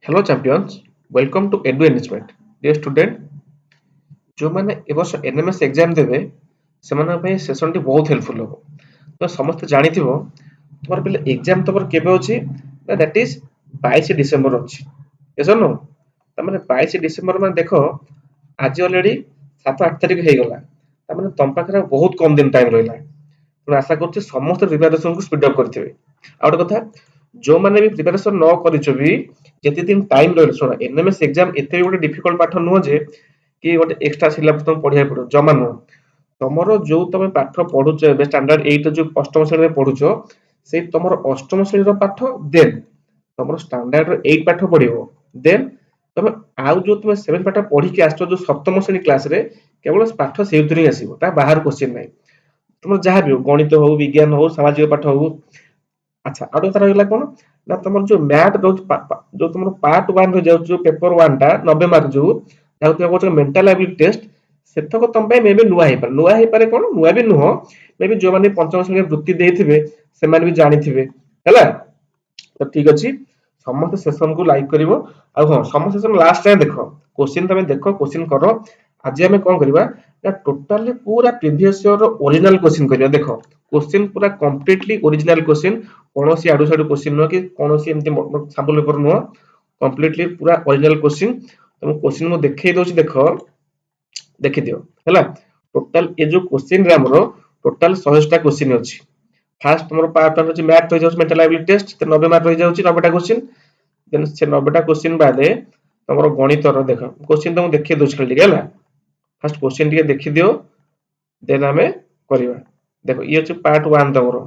Hello champions, welcome to Edu Enrichment. Dear student, ଯୋଉମାନେ ଏ ବର୍ଷ NMS exam ଦେବେ ସେମାନଙ୍କ ପାଇଁ ସେସନଟି ବହୁତ ହେଲ୍ପଫୁଲ ହେବ। ତ ସମସ୍ତେ ଜାଣିଥିବ ତମର ପିଲେ ଏକ୍ଜାମ ତମର କେବେ ଅଛି ନା ଦ୍ୟାଟ୍ ଇଜ 22 ଡିସେମ୍ବର ଅଛି। yes or no? ତାମାନେ 22 ଡିସେମ୍ବର ମାନେ ଦେଖ ଆଜି ଅଲରେଡି 7-8 ତାରିଖ ହେଇଗଲା। ତାମାନେ ତମ ପାଖରେ ବହୁତ କମ ଦିନ ଟାଇମ ରହିଲା। ମୁଁ ଆଶା କରୁଛି ସମସ୍ତେ ପ୍ରିପାରେସନକୁ ସ୍ପିଡ୍ ଅପ୍ କରିଥିବେ। ଆଉ ଗୋଟେ କଥା ଯୋଉମାନେ ବି ପ୍ରିପାରେସନ ନ କରିଛ ବି ଯେତେ ଦିନ ଟାଇମ ରହିଲା ଶୁଣ ଏନଏମଏସ୍ ଏକ୍ଜାମ ଏତେ ଗୋଟେ ଡିଫିକଲ୍ଟ ପାଠ ନୁହଁ ଯେ କି ଗୋଟେ ଏକ୍ସଟ୍ରା ସିଲାବସ ତମକୁ ପଢିବାକୁ ପଡିବ ଜମା ନୁହଁ। ତମର ଯୋଉ ତମେ ପାଠ ପଢୁଛ ଏବେ ଷ୍ଟାଣ୍ଡାର୍ଡ 8 ଯୋଉ ଅଷ୍ଟମ ଶ୍ରେଣୀରେ ପଢୁଛ ସେଇ ତମର ଅଷ୍ଟମ ଶ୍ରେଣୀର ପାଠ ଦେନ୍ ତମର ଷ୍ଟାଣ୍ଡାର୍ଡ 8 ପାଠ ପଢିବ ଦେନ୍ ତମେ ଆଉ ଯୋଉ ତମେ 7 ପାଠ ପଢିକି ଆସିଛ ଯୋଉ ସପ୍ତମ ଶ୍ରେଣୀ କ୍ଲାସରେ କେବଳ ପାଠ ସେଇଥିରୁ ହିଁ ଆସିବ ତା ବାହାର କ୍ୱେଶ୍ଚିନ୍ ନାହିଁ। ତମର ଯାହା ବି ହଉ ଗଣିତ ହଉ ବିଜ୍ଞାନ ହଉ ସାମାଜିକ ପାଠ ହଉ ଆଚ୍ଛା ଆଉ ଗୋଟେ କଥା ରହିଲା କଣ ନା ତମର ଯୋଉ ମ୍ୟାଥ ରହୁଛି ଯୋଉ ତମର ପାର୍ଟ 1 ରେ ଯାଉଛି ଯୋଉ ପେପର 1 ଟା 90 ମାର୍କ ଯୋଉ ଯାହାକୁ ତମେ କହୁଛ ମେଣ୍ଟାଲ ଆବିଲିଟି ଟେଷ୍ଟ ସେତକ ତମ ପାଇଁ ମେ ବି ନୂଆ ହେଇପାରେ କଣ ନୂଆ ବି ନୁହଁ ମେ ବି ଯୋଉମାନେ ପଞ୍ଚମ ଶ୍ରେଣୀରେ ବୃତ୍ତି ଦେଇଥିବେ ସେମାନେ ବି ଜାଣିଥିବେ ହେଲା। ତ ଠିକ ଅଛି ସମସ୍ତେ ସେସନକୁ ଲାଇକ୍ କରିବ ଆଉ ହଁ ସମସ୍ତେ ସେସନ ଲାଷ୍ଟ ଯାଏଁ ଦେଖ କ୍ୱେଶ୍ଚିନ୍ ତମେ ଦେଖ କ୍ୱେଶ୍ଚିନ୍ କର। ଆଜି ଆମେ କଣ କରିବା ନା ଟୋଟାଲି ପୁରା ପ୍ରିଭିୟସ୍ ଇୟର ର ଓରିଜିନାଲ କ୍ୱେଶ୍ଚିନ୍ କରିବା ଦେଖ क्वेश्चन पूरा कंप्लीटली ओरिजिनल क्वेश्चन कौन सी आडू साडू क्वेश्चन नुह कि कौन सी एमती सैंपल पेपर नुह कंप्लीटली पूरा ओरिजिनल क्वेश्चन तुम क्वेश्चन मु देखै दउछि देख देखि दियो हैला। टोटल ए जो क्वेश्चन रे हमरो टोटल 100 टा क्वेश्चन अछि। फर्स्ट तुमरो पार्ट वन अछि मैथ हो जाउछि मेंटल एबिलिटी टेस्ट 90 मार्क हो जाउछि 90 टा क्वेश्चन देन से 90 टा क्वेश्चन बादे तुमरो गणित रो देख क्वेश्चन तुम देखि दउछि खाली हैला। फर्स्ट क्वेश्चन टिके देखि दियो देन हमें करिवा देखो ये हচ্ছে पार्ट 1 तमरो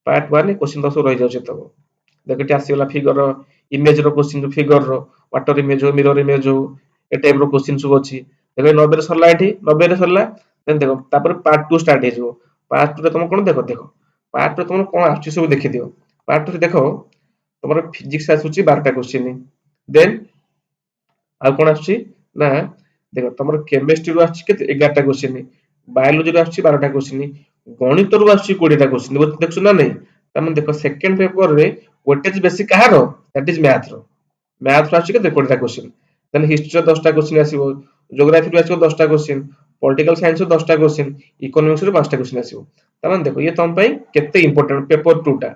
पार्ट 1 क्वेश्चन तो सब रह जाउछ तब देखो टी आसीगला फिगर इमेज रो क्वेश्चन फिगर रो वाटर इमेज हो मिरर इमेज हो ए टाइप रो क्वेश्चन सब अछि देखो 90 रे सरला एठी 90 रे सरला देन देखो तापर पार्ट 2 स्टार्ट हे जो पार्ट 2 रे तुम कोन देखो देखो पार्ट 2 रे तुम कोन आछि सब देखि दियो पार्ट 2 रे देखो तुमरो फिजिक्स आसुची 12 टा क्वेश्चन देन आ कोन आछि ना देखो तुमरो केमिस्ट्री रो आछि केते 11 टा क्वेश्चन बायोलॉजी रो आछि 12 टा क्वेश्चन गणित रू आछि 20 टा क्वेश्चन देखछु ना नहीं तमे देखो सेकंड पेपर रे वेटेज बेसी कहारो दैट इज मैथ रो आछि के 20 टा क्वेश्चन देन हिस्ट्री रो 10 टा क्वेश्चन आसीबो ज्योग्राफी रो आछो 10 टा क्वेश्चन पॉलिटिकल साइंस रो 10 टा क्वेश्चन इकोनॉमिक्स रो 5 टा क्वेश्चन आसीबो तमे देखो ये तम पई केते इंपोर्टेंट पेपर 2 टा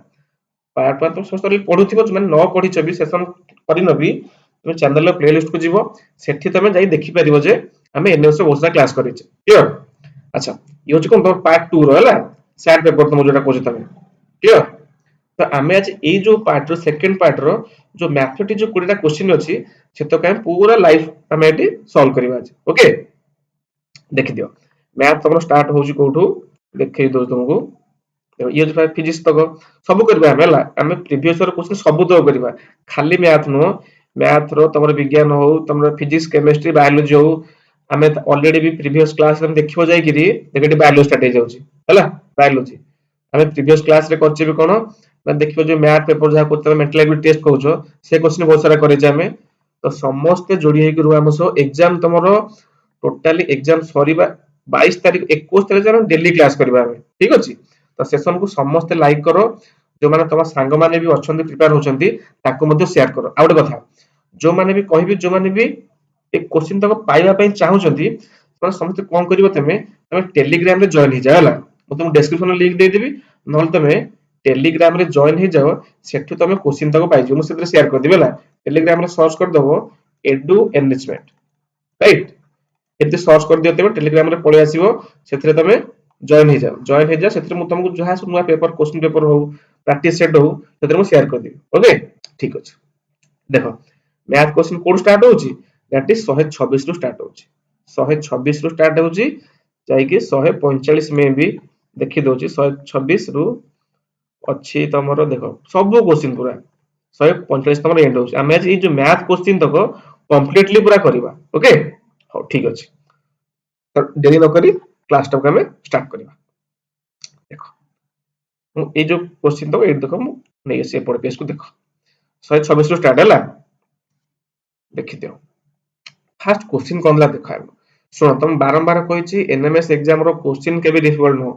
पार्ट 1 तो सस्तरी पढुथिबो माने न पढि छबि सेशन करिनबी तुम चैनल रो प्लेलिस्ट को जीवो सेठी तमे जाई देखि परिबो जे हमें एनएस बहुत सारा क्लास करिছে क्लियर। अच्छा ये हচ্ছে কোন पार्ट 2 रो हैला सैट पेपर तुम जोटा कहछ तमे क्लियर। तो आमे आज ए जो पार्ट रो सेकंड पार्ट रो जो मैथमेटिक्स जो 20 टा क्वेश्चन अछि से तो काई पूरा लाइफ हमें एटी सॉल्व करबा आज ओके देखि दियो मैथ तुम स्टार्ट होउची कोठू देखै दो तुमको ये जो फिजिक्स तक सब करबा हमें हमें प्रीवियस ईयर क्वेश्चन सब तो करबा खाली मैथ नो मैथ रो तमरो विज्ञान हो तमरो फिजिक्स केमिस्ट्री बायोलॉजी हो हमें ऑलरेडी भी प्रीवियस क्लास रे देखिबो जाय कि देखि बायोलॉजी स्टार्ट हे जाउची हैला बायोलॉजी हमें प्रीवियस क्लास रे करछि भी कोन ना देखिबो जो मैथ पेपर जहा को मेंटल एबिलिटी टेस्ट कहउछो से क्वेश्चन बहुत सारा करे हमें तो समस्त जोड़ी हे कि रुआ हमसो एग्जाम तमरो टोटली एग्जाम सरीबा 22 तारिख 21 तारिख हम डेली क्लास करबा हमें ठीक अछि। तो सेशन को समस्त लाइक करो जो माने तम सांग माने भी अछंती प्रिपेयर होचंती ताको मध्ये शेयर करो आ ଗୋଟେ କଥା जो माने भी कहबी जो माने भी ए क्वेश्चन तक पाइबा पई चाहउचंती तो समस्त कोन करिवो तमे टेलीग्राम रे जॉइन हो जा हैला मैं तुम डिस्क्रिप्शन लिंक दे देबी नहल तमे टेलीग्राम रे जॉइन हो जाओ सेठु तमे क्वेश्चन तक पाइ जो मु सेते शेयर कर देबे हैला टेलीग्राम रे सर्च कर दबो एडु एनरिचमेंट राइट एते सर्च कर दियो तमे टेलीग्राम रे पळे आसीबो सेथरे तमे जॉइन हो जाओ सेथरे मु तुमको जहा नुआ पेपर क्वेश्चन पेपर हो प्रैक्टिस सेट हो सेथरे मु शेयर कर देबी ओके ठीक अछि। देखो मैथ क्वेश्चन कोड स्टार्ट होउची दैट इज 126 रु स्टार्ट होउची 126 रु स्टार्ट होउची जाई कि 145 में भी देखि दोची 126 रु अछि तमरो देखो सब क्वेश्चन पूरा 145 तमरो एंड होउची हम आज ई जो मैथ क्वेश्चन तको कंप्लीटली पूरा करबा ओके हो ठीक अछि। तो देरी न करी क्लास तक हमें स्टार्ट करबा देखो ए जो क्वेश्चन तको ए देखो मु नै से पढ पेज को देखो 126 रु स्टार्ट हैला देखि दियो फर्स्ट क्वेश्चन कोनला देखा सुनो तुम बारंबार कहिछि एनएमएस एग्जाम रो क्वेश्चन केबे डिफिकल्ट नो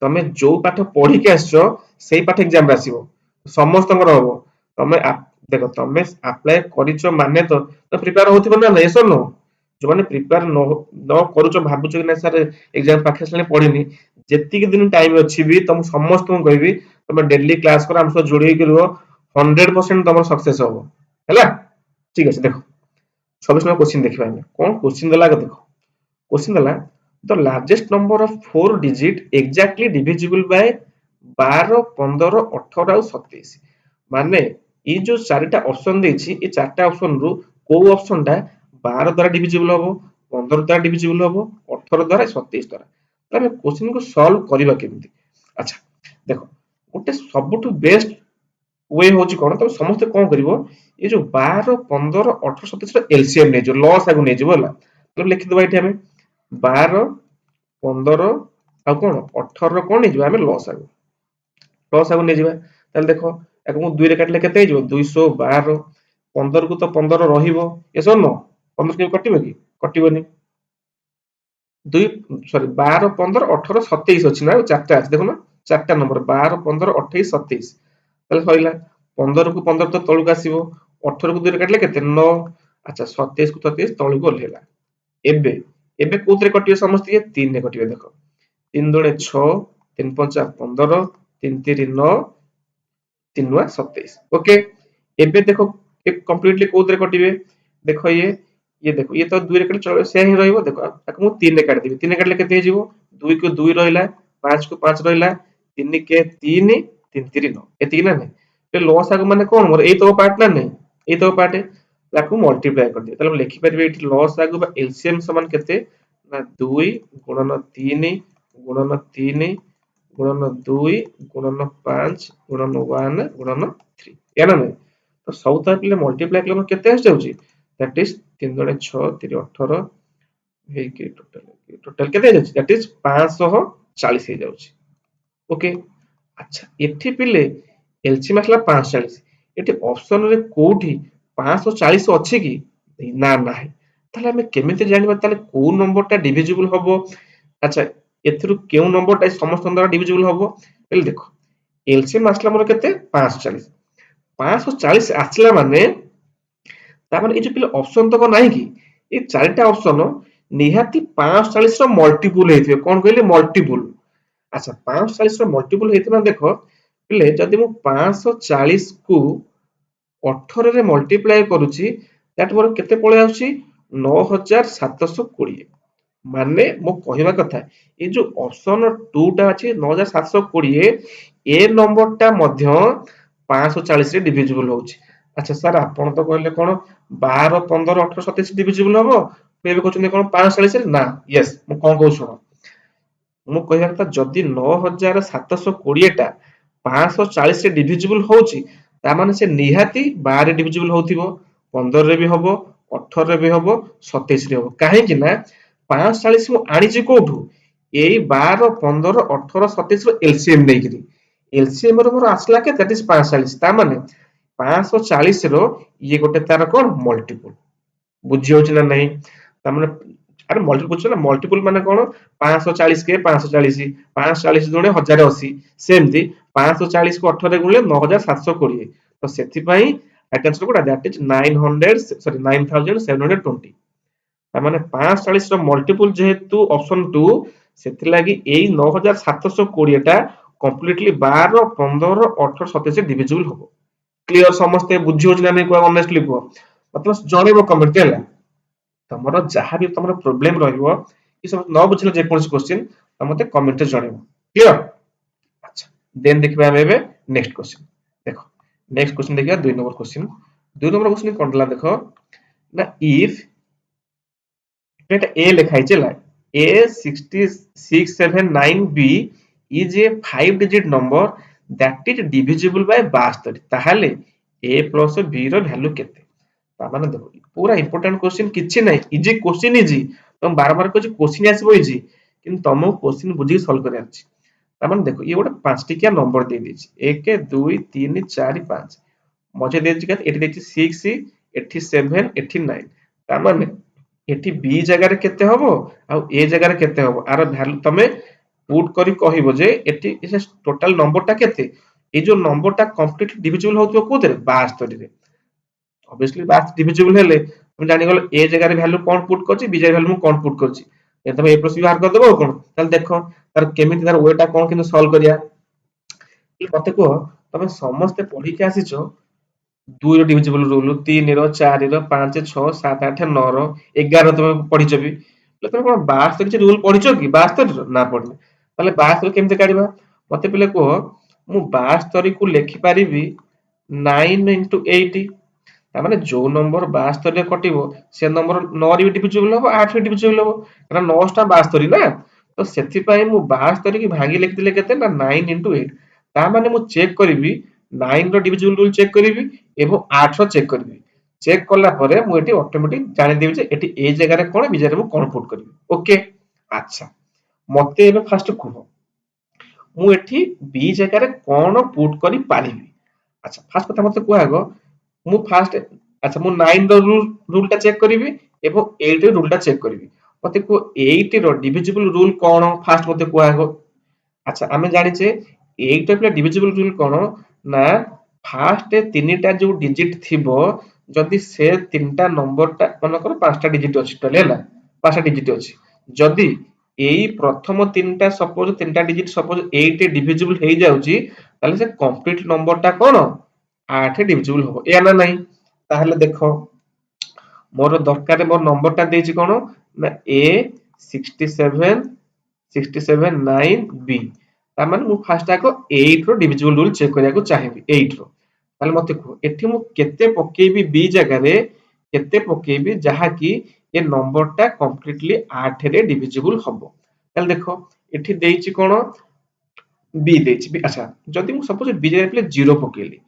तमे जो पाठ पढी के आछो सेही पाठ एग्जाम रे आसीबो समस्त हबो तमे देखो तमे अप्लाई करिच माने तो प्रिपेयर होथिबो ना नहीं सर नो जो माने प्रिपेयर न करूच भाबुच कि ना सर एग्जाम पाखे असले पढिनी जेतिक दिन टाइम अछि भी तुम समस्त को कहबी तुम डेली क्लास कर हम सब जोड़ी के रहो 100% तुम सक्सेस होबो हैला ठीक अछि देखो 26 नंबर क्वेश्चन देखिबा हम कोन क्वेश्चन देला देखो क्वेश्चन देला the largest number of 4 digit exactly divisible by 12 15 18 और 27 माने ये जो चारिटा ऑप्शन देछि ये चारटा ऑप्शन रु को ऑप्शन टा 12 द्वारा डिविजिबल होबो 15 द्वारा डिविजिबल होबो 18 द्वारा 27 द्वारा तमे क्वेश्चन को सॉल्व करिबा केमिति अच्छा देखो गोटे सबटु बेस्ट वे होची कोन तमे समस्त कोन करिवो ये जो 12 15 18 27 रो एलसीएम नै जो लॉस आगु नै जिवो होला तो लिखि दबा एठी हमें 12 15 आ कोन 18 रो कोन नै जिवो हमें लॉस आगु नै जिवो ताले देखो याको मु 2 रे काटले केते जिवो 212 15 को तो 15 रहिबो एसो न 15 के कटिबो कि कटिबोनी 2 सॉरी 12 15 18 27 अछि ना चारटा अछि देखो ना चारटा नंबर 12 15 28 27 ताले सइला 15 को 15 तो तळुक आसीबो 18 को 2 रे काटले केते 9 अच्छा 27 को 27 तळुक ओल्हेला एबे एबे कोथरे कटिबे समस्त ये 3 रे कटिबे देखो 3 दुणे 6 3 5 15 3 3 9 3 9 27 ओके एबे देखो एक कंप्लीटली कोथरे कटिबे देखो ये देखो ये तो 2 रे कट चलो से ही रहइबो देखो ताको मु 3 रे काट देबी 3 रे काटले केते हिजिवो 2 को 2 रहिला 5 को 5 रहिला 3 के 3 3 3 9 एति ना नै ते लॉस आगु माने कोन मोर एई तो पार्ट ना नै एई तो पार्ट ताको मल्टीप्लाई कर दियो ताले लिखि परिबे एठी लॉस आगु बा एलसीएम समान केते ना 2 गुणन 3 गुणन 3 गुणन 2 गुणन 5 गुणन 1 गुणन 3 या ना नै तो सब तो पहिले मल्टीप्लाई कले केते आस जाउची दैट इज 3 दुणे 6 3 18 हे के टोटल टोटल केते जाउची दैट इज 540 हे जाउची ओके अच्छा एठी पिले एलसीएम आसला 540 एठी ऑप्शन रे कोठी 540 अछि कि ना नाही ताले हमें केमिति जानिबा ताले को नंबरटा डिविजिबल हबो अच्छा एथरु केउ नंबरटा समस्त द्वारा डिविजिबल हबो एल देखो एलसीएम आसला मोर केते 540 540 आसला माने ता माने ए जो पिले ऑप्शन तक नाही कि ए चारिटा ऑप्शन निहाती 540 रो मल्टीपल हेथिबे कोन कहले मल्टीपल अच्छा 540 रो मल्टीपल हेथिबा देखो पिले जदि मु 540 को 18 रे मल्टीप्लाई करूची दैट मोर केते पळे आउची 9720 माने मो कहिबा कथा ए जो ऑप्शन 2 टा अछि 9720 ए नंबर टा मध्य 540 रे डिविजिबल होउची अच्छा सर आपण तो कहले कोन 12 15 18 27 डिविजिबल हबो बेबे कहउछन कोन 540 रे ना यस मो कोन कहउ सुनो मु कहिबा कथा जदि 9720 टा 540 रे डिविजिबल होउची ता माने से निहाती 12 रे डिविजिबल होउथिबो 15 रे भी हबो 18 रे भी हबो 27 रे हबो काहे कि ना 540 मु आनिची कोठु एई 12 15 18 27 रो एलसीएम नेकिरी एलसीएम रो मोर आसला के दैट इज 540 ता माने 540 रो ये गोटे तार कोन मल्टीपल बुझी होची ना नहीं ता माने अरे मल्टीपल बुझो ना मल्टीपल माने कोन 540 के 540 540 दुणे 1080 सेमती 540 को 18 रे गुणले 9720 तो सेति पई आंसर कोडा दैट इज 900 सॉरी 9720 ता माने 540 रो मल्टीपल जेहेतु ऑप्शन 2 सेति लागि एई 9720 टा कंप्लीटली 12 15 18 27 डिविजिबल होबो क्लियर समस्त बुझी होची ना नहीं को ऑनेस्टली को मतलब जणेबो कमेंट केला तमरो जहां भी तमरो प्रॉब्लम रहइबो ई सब न बुझले जे कोन क्वेश्चन त मते कमेंट रे जणेबो क्लियर अच्छा देन देखबा हम एबे नेक्स्ट क्वेश्चन देखो नेक्स्ट क्वेश्चन देखिया 2 नंबर क्वेश्चन कोन दला देखो ना इफ एटा ए लिखाइ चला A6679B is a 5 digit number that is divisible by 72 ताहाले A plus B रो वैल्यू केते ता माने देखो पूरा इंपोर्टेंट क्वेश्चन किछि नै इजी क्वेश्चन इजी तुम बार बार कहै क्वेश्चन आसीबो इजी किंतु तुम क्वेश्चन बुझी सॉल्व करे अछि ता माने देखो ये गोटे पांच टिकिया नंबर दे दिछि 1 2 3 4 5 मजे दे दिछि एठी देखि 6 एठी 7 एठी 9 ता माने एठी बी जगह रे केते हबो आ ए जगह रे केते हबो आर वैल्यू तमे पुट करी कहिबो जे एठी टोटल नंबर टा केते ए जो नंबर टा कंप्लीट डिविजिबल होतो कोदे 72 रे ऑब्वियसली 62 डिविजिबल हेले तुम जानि गलो ए जगह रे वैल्यू कोन पुट करछि बी जगह वैल्यू कोन पुट करछि ए तमे ए प्लस बी बाहर कर देबो कोन ताले देखो तार केमिति तार वेटा कोन किन सॉल्व करिया मते को तमे समस्त पढ़ी के आसीचो 2 रो डिविजिबल रूल 3 रो 4 रो 5 6 7 8 9 रो 11 तमे पढ़िचो भी तमे कोन 62 किछि रूल पढ़िचो कि 62 रो ना पढ़ले ताले 62 केमिति काढिबा मते पहिले को मु 62 को लेखि पारिबी 9 into 8 तार माने जो नंबर 72 रे कटिबो से नंबर 9 रे डिविजिबल हो 8 रे डिविजिबल हो कारण 9 टा 72 ना तो सेति पई मु 72 की भागी लिखि देले केते ना 9 into 8 ता माने मु चेक करिवि 9 रो डिविजिबल रूल चेक करिवि एवं 8 रो चेक करिवि चेक कला परे मु एटी ऑटोमेटिक जानि देबि जे एटी ए जगह रे कोन बी जगह रे मु कोन पुट करिवि ओके अच्छा मते एबे फास्ट कुहो मु एठी बी जगह रे कोन पुट करि पारिबि अच्छा फास्ट कथा मते कुआ आगो मु फास्ट अच्छा मु 9 रो रूल टा चेक करिवि एवं 8 रो रूल टा चेक करिवि मते को 8 रो डिविजिबल रूल कोन फास्ट मते कुआ आगो अच्छा आमे जानिचे 8 रो डिविजिबल रूल कोन ना फास्ट तीनटा जो डिजिट थिबो जदि से तीनटा नंबर टा मनकर पांचटा डिजिट अछि तले हला पांचटा डिजिट अछि जदि एई प्रथम तीनटा सपोज तीनटा डिजिट सपोज 8 डिविजिबल हेइ जाउची ताले से कंप्लीट नंबर टा कोन 8 डिविजिबल हो या ना नहीं ताहले देखो मोर दरकार मोर नंबर टा देछि कोन ना ए 67 67 9 बी ता माने मु फास्ट आको 8 रो डिविजिबल रूल चेक करिया को चाहिबी 8 रो ताले मते को एठी मु केते पकेबी बी जगह रे केते पकेबी जहा कि ए नंबर टा कंप्लीटली 8 रे डिविजिबल हबो ताले देखो एठी देइछि कोन बी देइछि बी अच्छा जदि मु सपोज बी जगह पे 0 पकेली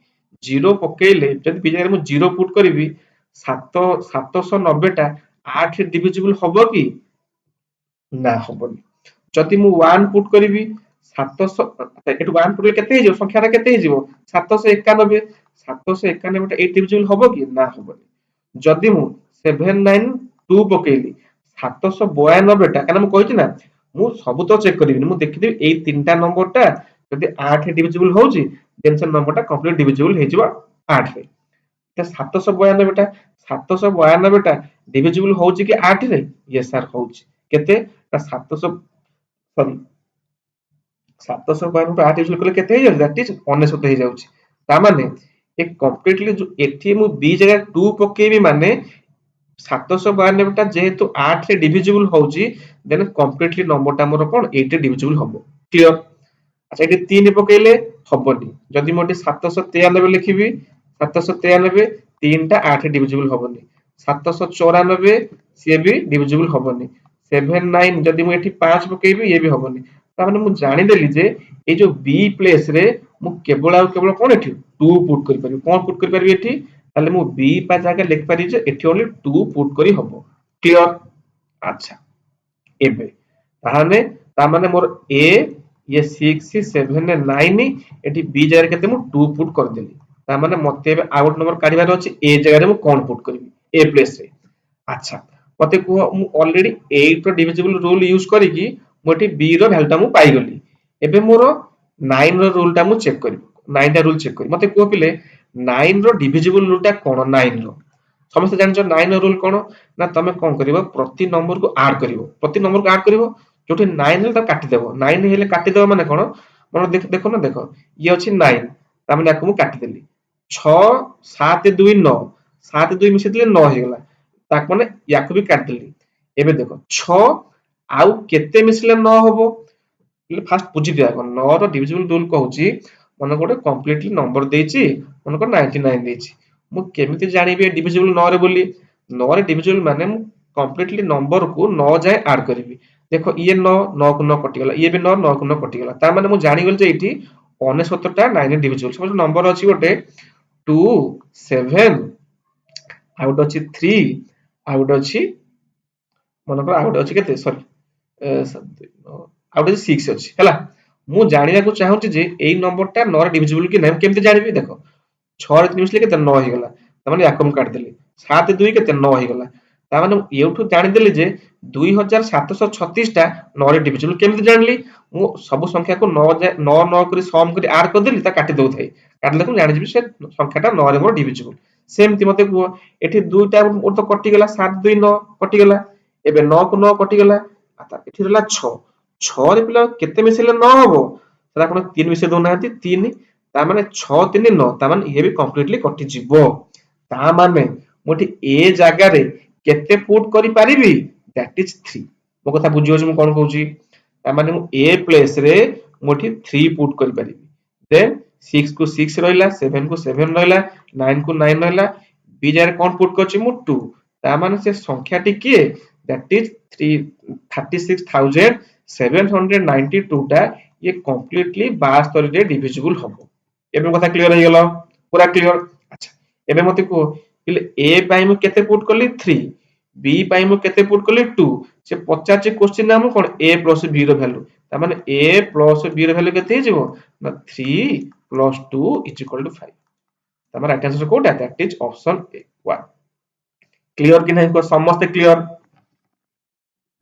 0 पकेले जदि बी जगह मु 0 पुट करबी 7 790 टा 8 डिविजिबल हबो कि ना हबनी जदि मु 1 पुट करिवि 700 एटु 1 पुट केते हिजो संख्या रा केते हिजो 791 791 टा 8 डिविजिबल हबो कि ना हबनी जदि मु 792 पकेली 792 टा काना मु कहिछि ना मु सब तो चेक करिविनी मु देखिदेबी एई तीनटा नंबर टा जदि 8 डिविजिबल होउची देन से नंबर टा कंप्लीट डिविजिबल हे जिवो 8 रे त 792 टा 792 टा डिविजिबल होउची कि 8 रे यस सर होउची केते ना 700 सॉरी 792 टा 8 डिविजिबल कले केते हे जाउची दैट इज 99 हे जाउची ता माने ए कंप्लीटली जो एठी मु बी जगह 2 पकेबी माने 792 टा जेहेतु 8 रे डिविजिबल होउची देन कंप्लीटली नंबर टा मोर कोन 8 रे डिविजिबल हबो क्लियर अच्छा एठी 3 पकेइले हबनी जदि मोटी 793 लिखिबी 793 3 टा 8 डिविजिबल हबनी 794 से भी डिविजिबल हबनी 79 जदि मु एठी 5 पकेइबी ये भी हबनी ता माने मु जानि देली जे ए जो बी प्लेस रे मु केवल आ केवल कोन एठी 2 पुट करि परिबी कोन पुट करि परिबी एठी ताले मु बी पा जाके लिख पारि जे एठी ओनली 2 पुट करि हबो क्लियर अच्छा एबे ताहाने ता माने मोर ए ये 6 7 9 एठी बी जगह केते मु 2 पुट कर देली ता माने मते एबे आउट नंबर काढिबार अछि ए जगह रे मु कोन पुट करबी ए प्लेस रे अच्छा मते को मु ऑलरेडी 8 रो डिविजिबल रूल यूज करी कि मु एठी बी रो वैल्यू टा मु पाई गली एबे मोर 9 रो रूल टा मु चेक करी 9 टा रूल चेक करी मते को पिले 9 रो डिविजिबल रूल टा कोन 9 रो समस्त जानछो 9 रो रूल कोन ना तमे कोन करिवो प्रति नंबर को ऐड करिवो प्रति नंबर को ऐड करिवो जोठी 9 हेले त काटि देबो 9 हेले काटि देबो माने कोन मन देख देखो ना देखो ये अछि 9 ता माने आकु मु काटि देली 6 7 2 9 7 2 मिसे दिले 9 हे गेला ताक माने याकु भी काटि देली एबे देखो 6 आउ केते मिसले 9 होबो फास्ट बुझी दिया 9 रो डिविजिबल रूल कहूची मन गोटे कंप्लीटली नंबर देछि मन को 99 देछि मु केमिति जानिबे डिविजिबल 9 रे बोली 9 रे डिविजिबल माने मु कंप्लीटली नंबर को 9 जाय ऐड करबी देखो ये 9 9 को 9 कटि गला ये भी 9 9 को 9 कटि गला ता माने मु जानि गेल जे एठी 69 टा 9 डिविजिबल सपोज नंबर अछि गोटे 2 7 आउट अछि 3 आउट अछि मन को आउट अछि केते सॉरी आउट अछि 6 अछि हला मु जानिया को चाहूची जे एई नंबर टा 9 रे डिविजिबल कि नै केमिति जानिबी देखो 6 रे 3 मिसले केते 9 हे गेला ता माने याकम काट देली 7 2 केते 9 हे गेला ता माने एउठु जानि देली जे 2736 टा 9 रे डिविजिबल केमिति जानली मु सब संख्या को 9 9 9 करी सम करी ऐड कर देली ता काटि दउ थाई काटले को जानि जिबी से संख्या टा 9 रे मोर डिविजिबल सेमती मते कुह एठी दुईटा मोर तो कटि गेला 7 2 9 कटि गेला एबे 9 को 9 कटि गेला आता एठी रहला 6 6 रे पिला केते मिसेले 9 हबो ताला आपण 3 मिसे दोनांती 3 ता माने 6 3 9 ता माने ये भी कंप्लीटली कटि जिवो ता माने मोठी ए जागा रे केते पुट करि पारिबी दैट इज 3 मो कथा बुझियो जे मु कोन कहूची ता माने मु ए प्लेस रे मोठी 3 पुट करि पारिबी देन 6 को 6 रहिला 7 को 7 रहिला 9 को 9 रहिला बी जार कोन पुट करछि मु 2 ता माने से संख्या टी किए दैट इज 36,792 टा ये कंप्लीटली 72 रे डिविजिबल हबो एबे कथा क्लियर हे गेलो पूरा क्लियर अच्छा एबे मते को ए पाई मु केते पुट करली 3 बी पाई मु केते पुट करली 2 से 50 क्वेश्चन नाम कोन a प्लस b रो वैल्यू ता माने a प्लस b रो वैल्यू केते हिजबो ना 3 प्लस 2 इज इक्वल टू 5 ता माने राइट आंसर कोटा that is option A 1 clear कि नहीं को समस्त क्लियर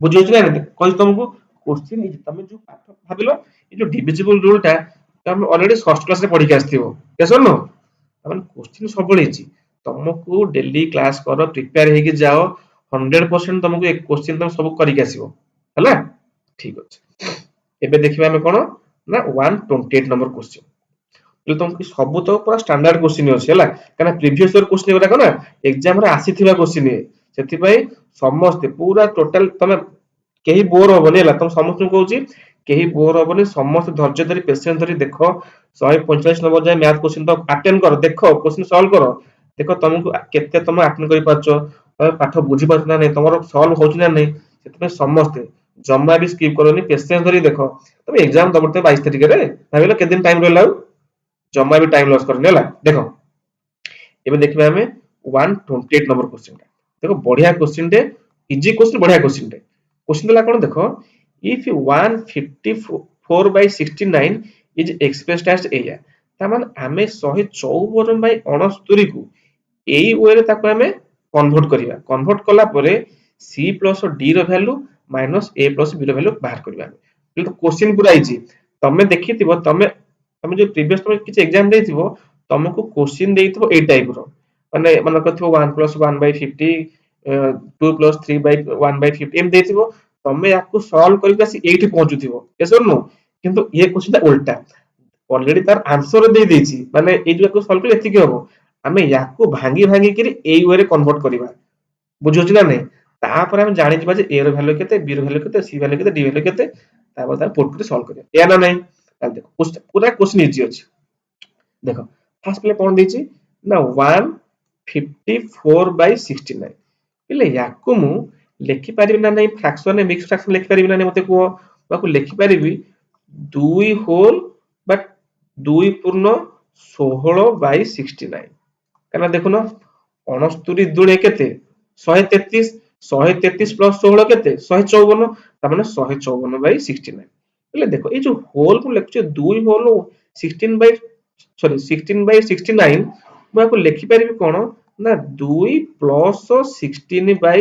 बुझियो छी ना कहि तुमको क्वेश्चन इज तमे जो पाठ भाबिलो ये जो डिविजिबल रूल टा तमे ऑलरेडी फर्स्ट क्लास रे पढी के आस्थिबो यस और नो तमे क्वेश्चन सब बळे तुमको डेली क्लास करो प्रिपेयर हे कि जाओ 100% तुमको एक क्वेश्चन तुम सब करि के आसीबो हला ठीक अछि एबे देखिबा हम कोन ना 128 नंबर क्वेश्चन तो तुमको सब तो पूरा स्टैंडर्ड क्वेश्चन अछि हला काना प्रीवियस ईयर क्वेश्चन गुडा कोना एग्जाम रे आसीथिबा क्वेश्चन सेति पई समस्त पूरा टोटल तमे केही बोर होबनी हला तुम समस्त कहूची केही बोर होबनी समस्त धैर्य धरि पेशेंस धरि देखो 145 नंबर जाय मैथ क्वेश्चन तो अटेंड करो देखो क्वेश्चन सॉल्व करो देखो तुमको केते तुम अटेंड करि पाछो तमे पाठ बुझी पाछ ना नै तमरो सॉल्व होची ना नै सेति पे समस्त जम्मा भी स्किप करोनी पेशेंस धरि देखो तुम एग्जाम दबते 22 तारिख रे भाबिलो के दिन टाइम रहला जम्मा भी टाइम लॉस करनी हला देखो एबे देखबे हमें 128 नंबर क्वेश्चन देखो बढ़िया क्वेश्चन दे इजी क्वेश्चन बढ़िया क्वेश्चन देला कोन देखो if 154 by 69 is expressed as area ता मान हमें 154 by 69 को एई वे रे ताको हमें कन्वर्ट कला परे c plus d रो value minus a plus b रो वैल्यू बाहर करबा तो क्वेश्चन पूरा इजी तमे देखिथिबो तमे तमे जो प्रीवियस तमे किछ एग्जाम देथिबो तमको क्वेश्चन देथिबो ए टाइप रो माने कथिबो 1 plus 1 by 50 2 plus 3 by 1 by 50 M देथिबो तमे याकू सॉल्व करिक आसी एठी पहुंचुथिबो यस और नो किंतु ये क्वेश्चन ता उल्टा ऑलरेडी तार आंसर दे देछि माने ए जो को सॉल्व करे एथि के हबो हमें याकू भांगी भांगी करी एई वे रे कन्वर्ट करबा बुझो छी ना नै तापर हम जानि जबा जे ए रो वैल्यू केते बी रो वैल्यू केते सी वैल्यू केते डी वैल्यू केते तापर ता पुट कर सॉल्व करिया या ना नै ताल देखो पूरा क्वेश्चन इजी अछि देखो फर्स्ट प्ले कोन देछि ना 154 by 69 पिले याकू मु लेखि पारिबि ना नै फ्रैक्शन ने मिक्स फ्रैक्शन लेखि पारिबि ना नै मते को बाकू लेखि पारिबि 2 होल बट 2 पूर्ण 16 by 69 काना देखुन 69 दुणे केते 133 133 प्लस 16 केते 154 ता माने 154 by 69 એટલે देखो ये जो होल को लेखछु 2 होल 16 by सॉरी 16 by 69 मैं को लेखि परिबी कोन ना 2 प्लस 16 by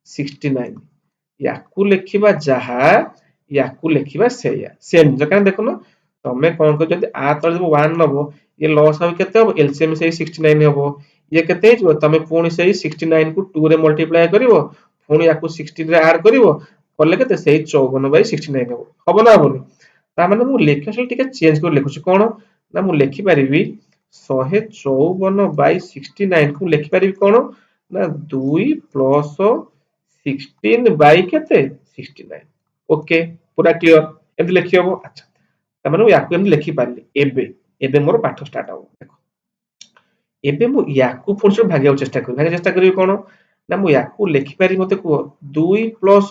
69 याकू लेखिबा जहा याकू लेखिबा सेया सेम जका देखुन तमे कोन को जदी आ तर जब 1 नबो ये लॉस हो केते हो एलसीएम से 69 हबो ये केते हिजबो तमे पुनी से 69 को 2 रे मल्टीप्लाई करिवो पुनी याकू 16 रे ऐड करिवो करले केते से 54 by 69 हबो हबो ना हबोनी ता माने मु लेखसल टिके चेंज कर लिखुची कोन ना मु लेखि परिबी 154 by 69 को लेखि परिबी कोन ना 2 प्लस 16 by केते 69 ओके पूरा क्लियर एमति लेखि हबो अच्छा ता माने याकू एमति लेखि पारली एबे मोर पाठ स्टार्ट हबो देखो एबे मु याकू पुन से भागिया चेष्टा करी कोन ना मु याकू लेखि पारि मते को 2 प्लस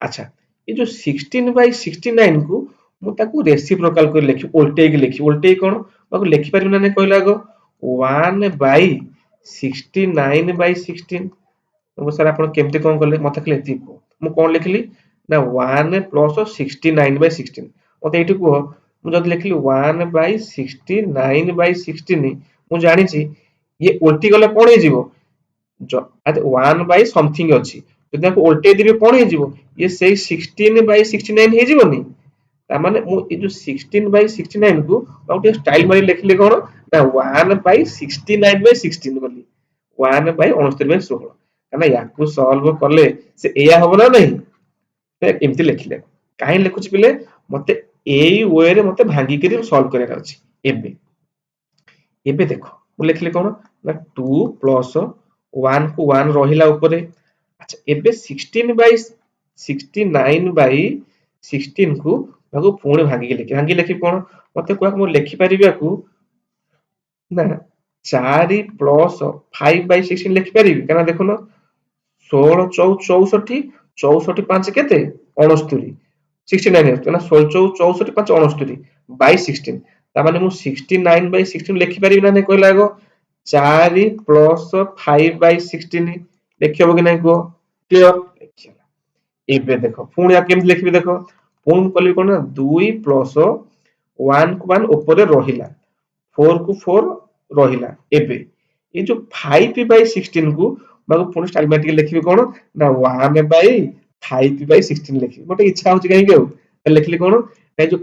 अच्छा ये जो 16 by 69 को मु ताकू रेसिप्रोकल कर लिखि उल्टे कोन बाकू लिखि पारि ना नै कहला गो 1 by 69 by 16 तो सर आपण केमते कोन करले मते खले एति को मु कोन लिखली ना 1 plus 69 by 16 मते एठी को मु जद लिखली 1 by 69 by 16 मु जानि छी ये उल्टी गले कोन हे जीवो आज 1 by समथिंग अछि जदि आप उल्टे दिबे कोन हे जीवो ये से 16 by 69 हे जीवोनी तामाने मु ए जो 16/69 को गोटे स्टाइल मारी लिखली कोन ना 1/69/16 बोली 1/69/16 काना याकू सॉल्व करले से एया हो ना नहीं तो एमती लिखले काहे लिखुच पिले मते एई वे रे मते भांगी करी सॉल्व करे अछि एबे एबे देखो मु लिखले कोन ना 2 प्लस 1 को 1 रहिला ऊपर अच्छा एबे 16/69/16 को ताको पुणी भांगी लिखि कोन मते कोआ मु लिखि परिबे को ना 4 प्लस 5/16 लिखि परिबी काना देखो ना 16 64 64 5 केते 69 69 है ना 16 64 5 69 बाय 16 ता माने मु 69/16 लिखि परिबी ना नै कहला आगो 4 प्लस 5/16 लिखिबो कि नै को क्लियर एबे देखो पुणी आ केमति लिखबी देखो पुणी कली कोन ना 2 प्लस 1 को 1 ऊपर रहिला 4 को 4 रहिला एबे ये जो 5/16 को बाबू पुणी स्टाइल में लिखबी कोन ना 1/5/16 लिखबी मोटे इच्छा होची काहे के लिखली कोन ए जो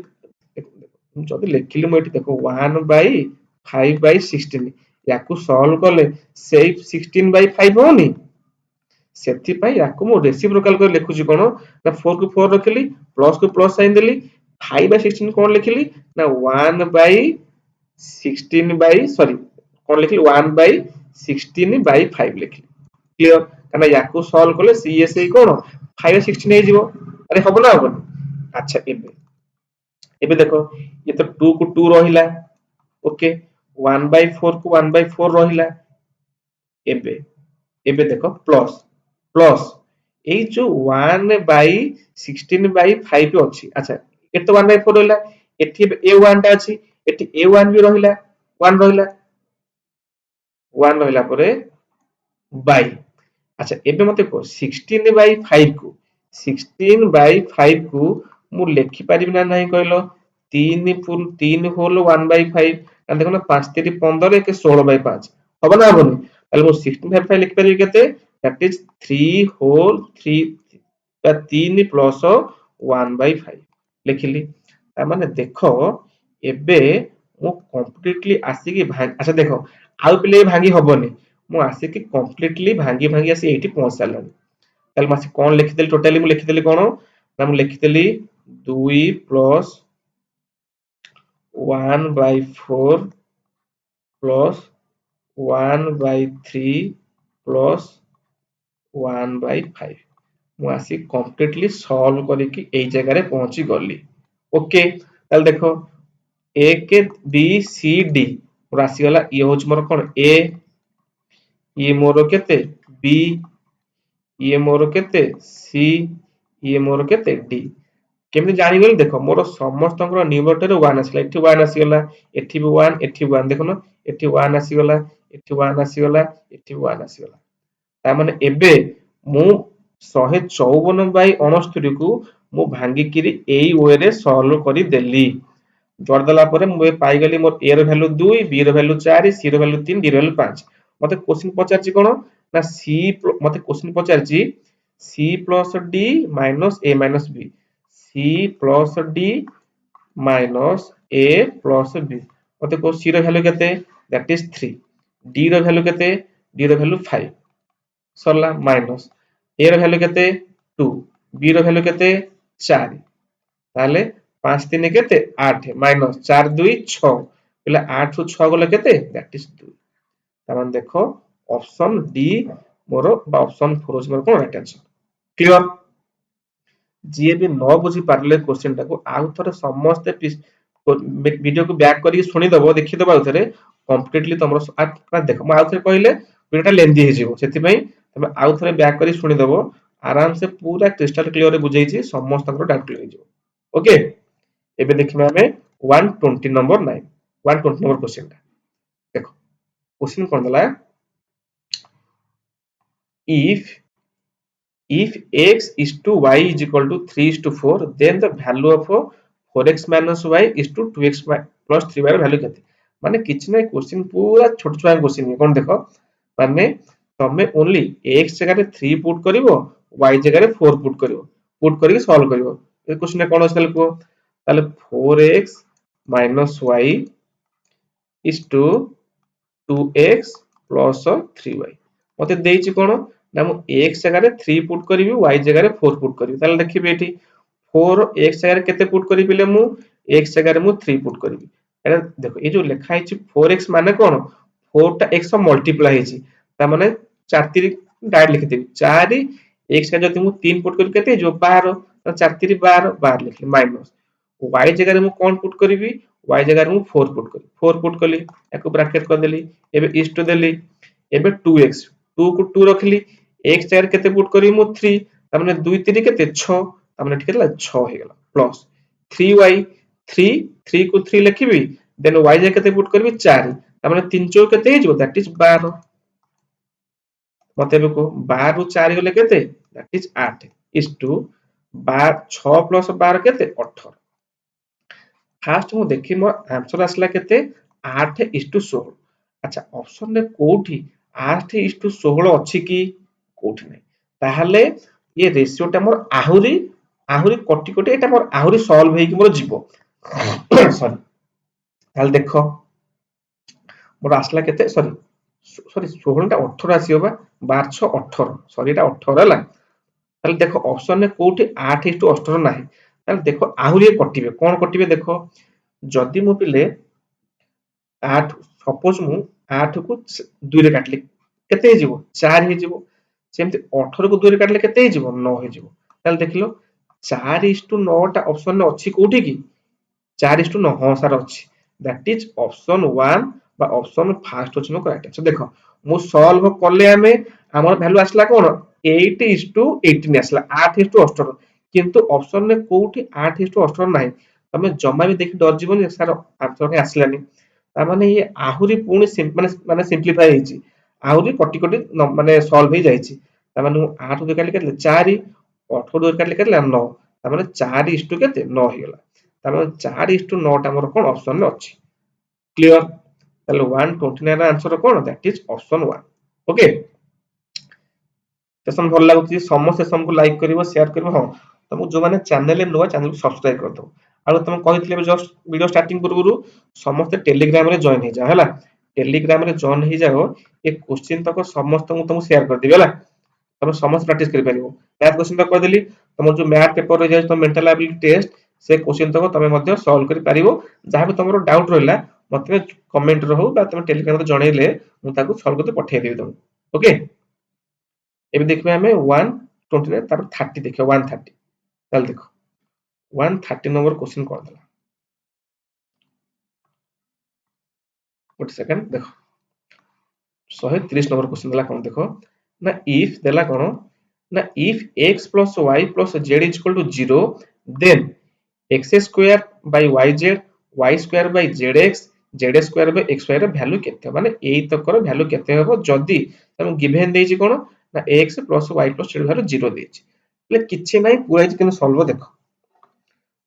जदि लिखली मो एठी देखो 1/5/16 याकू सॉल्व करले सेही 16/5 होनी ସେଥିପାଇଁ ୟାକୁ ମୁଁ ରେସିପ୍ରୋକାଲ କରି ଲେଖୁଛି କଣ ନା 4 କୁ 4 ରଖିଲି ପ୍ଲସ କୁ ପ୍ଲସ ସାଇନ ଦେଲି 5/16 କଣ ଲେଖିଲି ନା 1/16 ଲେଖିଲି କ୍ଲିୟର କାରଣ ୟାକୁ ସଲ୍ଭ କଲେ ସିଏସଆଇ କଣ 5/16 ହେଇଯିବ ଆରେ ହବ ନା ହବନି ଆଚ୍ଛା ଏବେ ଏବେ ଦେଖ ये तो 2 को 2 रहिला ओके 1/4 को 1/4 रहिला एबे एबे देखो प्लस प्लस এই जो 1/16/5 ଅଛି আচ্ছা এর তো 1/4 রইলা এটি a1 টা আছে এটি a1 ବି রহিলা 1 রহিলা 1 রহিলা পরে বাই আচ্ছা ଏବେ মতে কো 16/5 को 16/5 को মু লেখি পারিবি না নাই কইলো 3 হোল 1/5 তাহলে দেখো না 5 3 15 একে 16/5 হবে না হবনি তাহলে মু 16/5 লিখি পারিবি কেতে that is 3 whole 3 বা 3 প্লস 1/5 লিখিলি তার মানে দেখো এবে মু কমপ্লিটলি আসিকি আচ্ছা দেখো আউ পিলে ভাঙ্গি হবনি মু আসিকি কমপ্লিটলি ভাঙ্গি ভাঙ্গি আসি এইটি পৌঁছ সারলানি তাহলে মাসি কোন লিখিদেলি টোটালি মু লিখিদেলি কোন না মু লিখিদেলি 2 প্লস 1/4 প্লস 1/3 प्लस 1/5 मु आसी कंप्लीटली सॉल्व करिकी एई जगह रे पहुंची गली ओके ताल देखो ए के बी सी डी मोर आसी गला ये होच मोर कोन ए ये मोर केते बी ये मोर केते सी ये मोर केते डी केमि जानि गली देखो मोर समस्तଙ୍କର न्यूमरेटर 1 आसीला एठी 1 आसी गला एठी भी 1 एठी 1 देखो न एठी 1 आसी गला एठी 1 आसी गला एठी 1 आसी गला ता माने एबे मु 154/69 को मु भांगी किरी एई वे रे सॉल्व करी देली जोड़ देला परे मु पाई गली मोर ए रो वैल्यू 2 बी रो वैल्यू 4 सी रो वैल्यू 3 डी रो वैल्यू 5 मते क्वेश्चन पचारची कोन ना सी मते क्वेश्चन पचारची C plus D minus A minus B C plus D minus A plus B मते को सी रो वैल्यू केते दैट इज 3 डी रो वैल्यू केते डी रो वैल्यू 5 सरला माइनस ए रो वैल्यू केते 2 बी रो वैल्यू केते 4 ताले 5 3 केते 8 माइनस 4 2 6 पहले 8 रु 6 गले केते दैट इज 2 तामान देखो ऑप्शन डी मोर बा ऑप्शन 4 होछ मोर कोन राइट आंसर क्लियर जे भी न बुझी पारले क्वेश्चन टाको आउ थरे समस्त वीडियो को बैक करी सुनी दबो देखि दबो आउ थरे कंप्लीटली तमरो देखो म आउ थरे कहले वीडियोटा लेंदी हे जिवो सेति पई तमे आउ थरे बैक करी सुनी दबो आराम से पूरा क्रिस्टल क्लियर रे बुझाई छी समस्त डाउट क्लियर हो जिवो ओके एबे देखिबा हमें 120 नंबर 9 120 नंबर क्वेश्चन देखो क्वेश्चन कोन दला if x is to y is equal to 3 is to 4 then the value of 4x minus y is to 2x plus 3y value केते माने किछ नै क्वेश्चन पूरा छोट छोट क्वेश्चन है कोन देखो माने तमे ओनली x जगह रे 3 पुट करिवो y जगह रे 4 पुट करिवो पुट करिके सॉल्व करिवो ए क्वेश्चन कोन होस्टल को তাহলে 4x minus y is to 2x plus 3y মতে ଦେଇଛି কোন না ମୁଁ x ଜାଗାରେ 3 ପୁଟ୍ କରିବି y ଜାଗାରେ 4 ପୁଟ୍ କରିବି ତାହେଲେ ଦେଖିବି ଏଠି 4 x ଜାଗାରେ କେତେ ପୁଟ୍ କରିବି ପିଲେ ମୁଁ x ଜାଗାରେ ମୁଁ 3 ପୁଟ୍ କରିବି ଏଟା ଦେଖ ଏ ଯୋଉ ଲେଖା ହେଇଛି 4x ମାନେ କୋନ 4 ଟା x ମଲ୍ଟିପ୍ଲାଇ ହେଇଛି ତା ମାନେ 4 3 डायरेक्ट लिखि देबी 4 x का जति मु 3 पुट करी केते जो 12 तो 4 3 12 12 लिखली माइनस y जगह रे मु कोन पुट करिवि y जगह रे मु 4 पुट करी 4 पुट कली एको ब्रैकेट कर देली एबे इस टू देली एबे 2x 2 को 2 रखली x जगह रे केते पुट करी मु 3 त माने 2 3 केते 6 त माने ठीक है 6 हे गेला प्लस 3y 3 3 को 3 लिखिबी देन y जगह केते पुट करबी 4 त माने 3 4 केते हे जो दैट इज 12 मते को 12 रु 4 गले केते that is 8 is to 12 6 plus 12 केते 18 फास्ट मु देखि मो आंसर आसला केते 8 इज टू 16 अच्छा ऑप्शन रे कोठी 8 इज टू 16 अछि की कोठी नै ताहाले ये रेशियो टा मोर आहुरी आहुरी कोटी कोटी एटा मोर आहुरी सॉल्व हेई कि मोर जीवो सॉरी ताल देखो मोर आसला केते सॉरी सॉरी 16 टा 18 आसीबा 12 6 18 सॉरी एटा 18 हला ताले देखो ऑप्शन रे कोठी 8 इस टू 18 नाही ताले देखो आहुरी कटिबे कोन कटिबे देखो जदि मु पिले 8 सपोज मु 8 को 2 रे काटली केते हे जीवो 4 हे जीवो सेमति 18 को 2 रे काटले केते हे जीवो 9 हे जीवो ताले देखिलो 4 इस टू 9 टा ऑप्शन रे अछि कोठी की 4 is to 9 हाँ सर अछि दैट इज ऑप्शन 1 बा ऑप्शन फर्स्ट अछि नो करेक्ट सो देखो मु सॉल्व करले हमें हमर वैल्यू आसला कोन 8 is to 18 आसला 8 is to 18 किंतु ऑप्शन ने कोठी 8 is to 18 नाही तमे जम्मा भी देखि डर जीवन सर आंसर के आसलानी ता माने ये आहुरी पूर्ण माने सिंपलीफाई हेछि आहुरी कटि कटि माने सॉल्व हे जाइछि ता माने 8 दो काटले केतले 4 18 दो काटले केतले 9 ता माने 4 is to केते 9 हे गेला ता माने 4 is to 9 टा मोर कोन ऑप्शन रे अछि क्लियर ताले 129 रा answer cone that is option 1 okay session भल लागुची समस्त सेशन को लाइक करिवो शेयर करिवो हां तुम जो माने चैनल नुवा चैनल को सब्सक्राइब कर दो आ तुम कहितले जस्ट वीडियो स्टार्टिंग पूर्व समस्त टेलीग्राम रे जॉइन हे जा हला टेलीग्राम रे जॉइन हे जाओ ए क्वेश्चन तक समस्त को तुम शेयर कर दिबे हला तुम समस्त प्रैक्टिस कर परिबो मैथ क्वेश्चन तक कर देली तुम जो मैथ पेपर रे जाय तो मेंटल एबिलिटी टेस्ट से क्वेश्चन तक तुम मध्य सॉल्व कर परिबो जहां भी तुमरो डाउट रहला मते कमेंट रे हो बा तुम टेलीग्राम रे जणैले मु ताको सॉल्व करते पठै देबी तुम ओके एबे देखबे हमें 129 तार 30 देखियो 130 चल देखो 130 नंबर क्वेश्चन कर देला एक सेकंड देखो 130 नंबर क्वेश्चन देला कोन देखो ना इफ देला कोन ना if x plus y plus z is equal to 0 then x square by yz y square by zx z square by xy ର भ्यालु केते माने एई तकर भ्यालु केते हबो जदी हम गिवन देछि कोन ना x plus y plus z value 0 देछि ले किछि नै पूरा जे केन सॉल्व देखो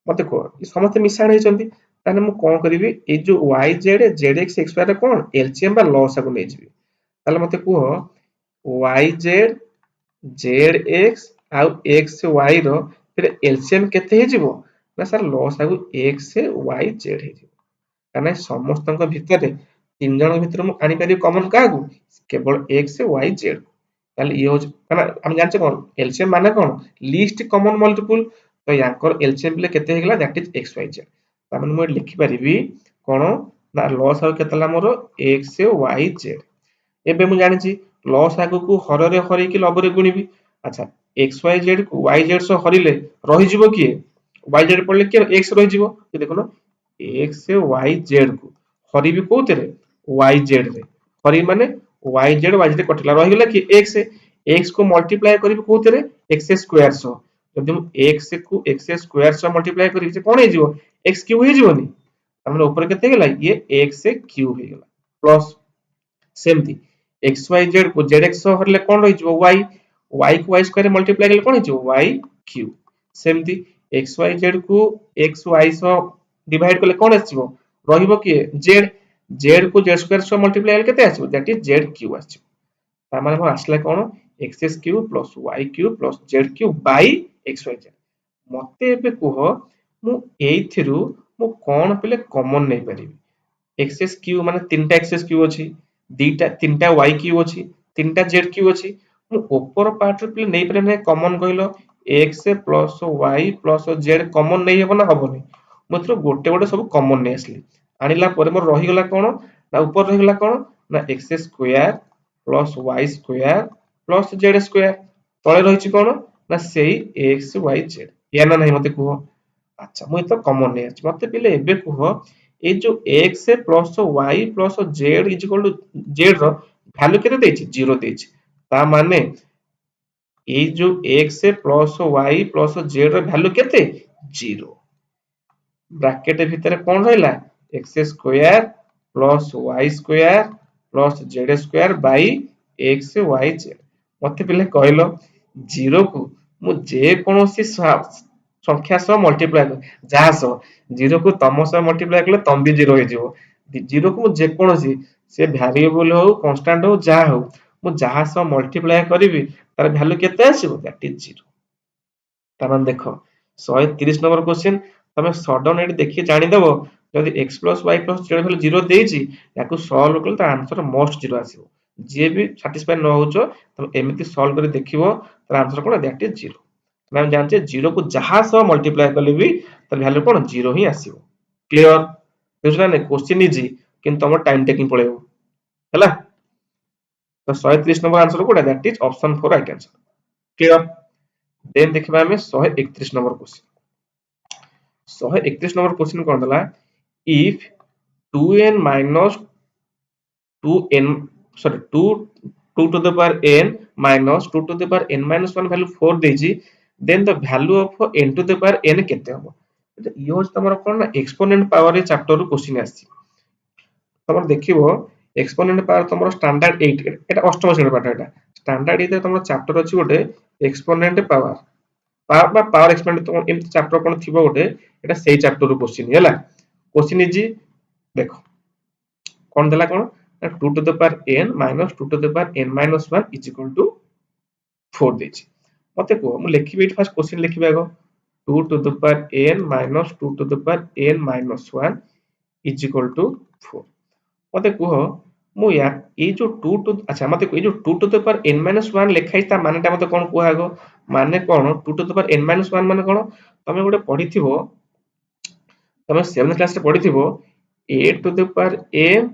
मते को ई समस्त मिसाण हेचंती ताने मु कोन करिवि ए जो yz zx xy ର कोन एलसीएम बा लॉस को नै जिवि ताले मते को yz zx आउ xy रो फिर एलसीएम केते हे जिवो ना सर लॉस आगु x y z हे जिवो काना समस्तक भितरे तीन जण भितर मु आनी पारि कॉमन कागु केवल x y z ताले ये हो काना हम जानचे कोन एलसीएम माने कोन लीस्ट कॉमन मल्टीपल तो याकर एलसीएम ले केते हे गेला that is x y z ता माने मु लिखि परिबी कोन ना लॉस आगु केतला मोर x y z एबे मु जानि छी लॉस आगु को हर रे हरि कि लब रे गुणिबी अच्छा x y z को y z सो हरिले रहि जिवो कि y z पड़ले कि x रहि जिवो ये देखो ना x y z को हरिबी कोतेरे y z रे हरि माने y z कटिला रहि गेला कि x को मल्टीप्लाई करिबी कोतेरे x स्क्वायर सो जदि हम x को x स्क्वायर सो मल्टीप्लाई करिबी से कोन हे जिवो x क्यूब हे जिवोनी हमने ऊपर केते गेला ये x क्यूब हे गेला प्लस सेमती xyz को zx सह हरले कोन रहि जिवो y y को y स्क्वायर मल्टीप्लाई करले कोन हिजो y क्यूब सेमती xyz को xy सह डिवाइड करले कोन आछिबो रहिबो कि z z को z स्क्वायर सह मल्टीप्लाई करले केते आछिबो दैट इज z क्यूब आछिबो ता माने हम आसला कोन x cube plus y cube plus z cube by xyz मते एबे कोह मु एइथिरु मु कोन पिले कॉमन नै परिबी एक्स क्यू माने तीनटा एक्स क्यू अछि दीटा तीनटा y क्यू अछि तीनटा z क्यू अछि मु ऊपर पार्ट रे पिले नै पारे नै कॉमन कहलो x plus y plus z common नै हेबो ना हबोनी मतलब गोटे गोटे सब कॉमन नै आसली आनिला परे मोर रही गला कोन ना ऊपर रही गला कोन ना x square plus y square plus z square तळे रहिछि कोन ना सेही x y z या ना नै मते कुहो अच्छा मुई तो कॉमन नै अछि मते पिले एबे कुहो ए जो x plus y plus z is equal to z रो वैल्यू केते देछि 0 देछि ता माने ए जो x plus y plus z रो वैल्यू केते 0 ब्रैकेट भितर कोन रहला x square plus y square plus z square by x y z मते पिले कहलो 0 को मु जे कोनोसी संख्या सह मल्टीप्लाई जहा सह 0 को तम सह मल्टीप्लाई करले तम भी 0 हो जिवो 0 को मु जे कोनोसी से वेरिएबल हो कांस्टेंट हो जहा हो मु जहा सह मल्टीप्लाई करबी तार वैल्यू केते आसीबो दैट इज 0 तामान देखो 130 नंबर क्वेश्चन तमे सडन एटी देखि जानि देबो जदि x y z वैल्यू 0 देछि याकू सॉल्व करले त आंसर मोस्ट 0 आसीबो जे भी सैटिस्फाई न होचो तमे एमिति सॉल्व करे देखिबो त आंसर कोन दैट इज 0 तमे जानछे 0 को जहा सह मल्टीप्लाई करले भी त वैल्यू कोन 0 ही आसीबो क्लियर बुझला नै क्वेश्चन इजी किंतु हमर टाइम टेकिंग पळेबो हैला तो 130 नंबर आंसर कोडा that is option 4 right answer clear then देखिबा हमें 131 नंबर क्वेश्चन 131 नंबर क्वेश्चन कोन दला if 2n minus 2n sorry 2 to the power n minus 2 to the power n minus 1 value 4 देछि then the value of n to the power n केते हबो ये होछ तमरो कोन ना exponent power ए chapter रो question आछि तमर देखिबो exponent power तमरो standard 8 एटा अष्टम श्रेणी पाठ एटा स्टैंडर्ड 8 तमरो चैप्टर अछि गोटे एक्सपोनेंट पावर पावर बा पावर एक्सपोनेंट तो एम चैप्टर कोन थिबो गोटे एटा सेही चैप्टर रो क्वेश्चन हैला क्वेश्चन इजी देखो कोन देला कोन 2 to the power n minus 2 to the power n minus 1 is equal to 4 देछि मते को मु लिखिबे फर्स्ट क्वेश्चन लिखिबे आगो 2 to the power n minus 2 to the power n minus 1 is equal to 4 मते को मु या ए जो 2 to अच्छा मते को ए जो 2 to the power n minus 1 लिखाइ ता मानेटा मते कोन को आगो माने कोन 2 to the power n minus 1 माने कोन तमे गोटे पढिथिबो तमे 7th क्लास रे पढिथिबो a to the power m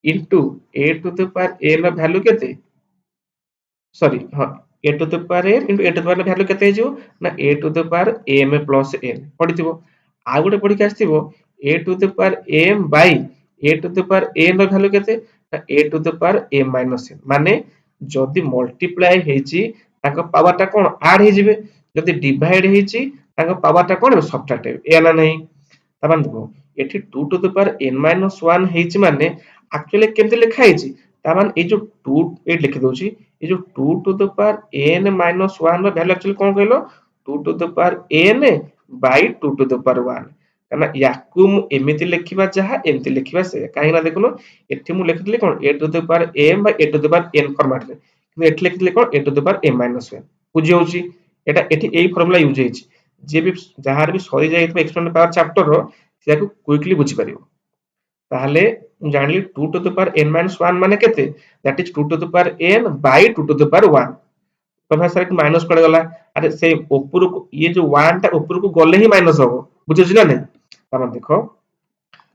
into a to the power n ର value केते सॉरी हां a to the power n into a to the power value केते हेजिवो ना a to the power m plus n पढिथिबो आ गोटे पढि के आस्थिबो a to the power m by a to the power n ର value केते ना a to the power m minus n माने जदि मल्टीप्लाई हेछि ताको पावर टा कोन ऐड हेजिबे जदि डिवाइड हेछि ताको पावर टा कोन सब्ट्रैक्ट हेबे या ना नहीं तबन देखो एठी 2 to the power n minus 1 हेछि माने एक्चुअली केमते लिखा हेछि तामान ए जो 2 ए लिखि दोछि ए जो 2 to the power n minus 1 row value actually कोन कहलो 2 to the power n by 2 to the power 1 काना याकू मु एमिति लिखिबा जहा एमिति लिखिबा से काहे ना देखुनो एठी मु लिखितली कोन a to the power m by a to the power n format रे कि एठी लिखितली कोन a to the power m minus 1 बुझि होछि एटा एठी एई फार्मूला यूज हेछि जे भी जहार भी सरी जाइतबा एक्सपोनेंट पावर चैप्टर रो सेयाकू क्विकली बुझि परिबो ताहले जानली 2 to the power n minus 1 माने केते that is 2 to the power n by 2 to the power 1 तो भाई सर माइनस पड़ गला अरे से ऊपर को ये जो 1 टा ऊपर को गले ही माइनस हो बुझिस ना नहीं तब देखो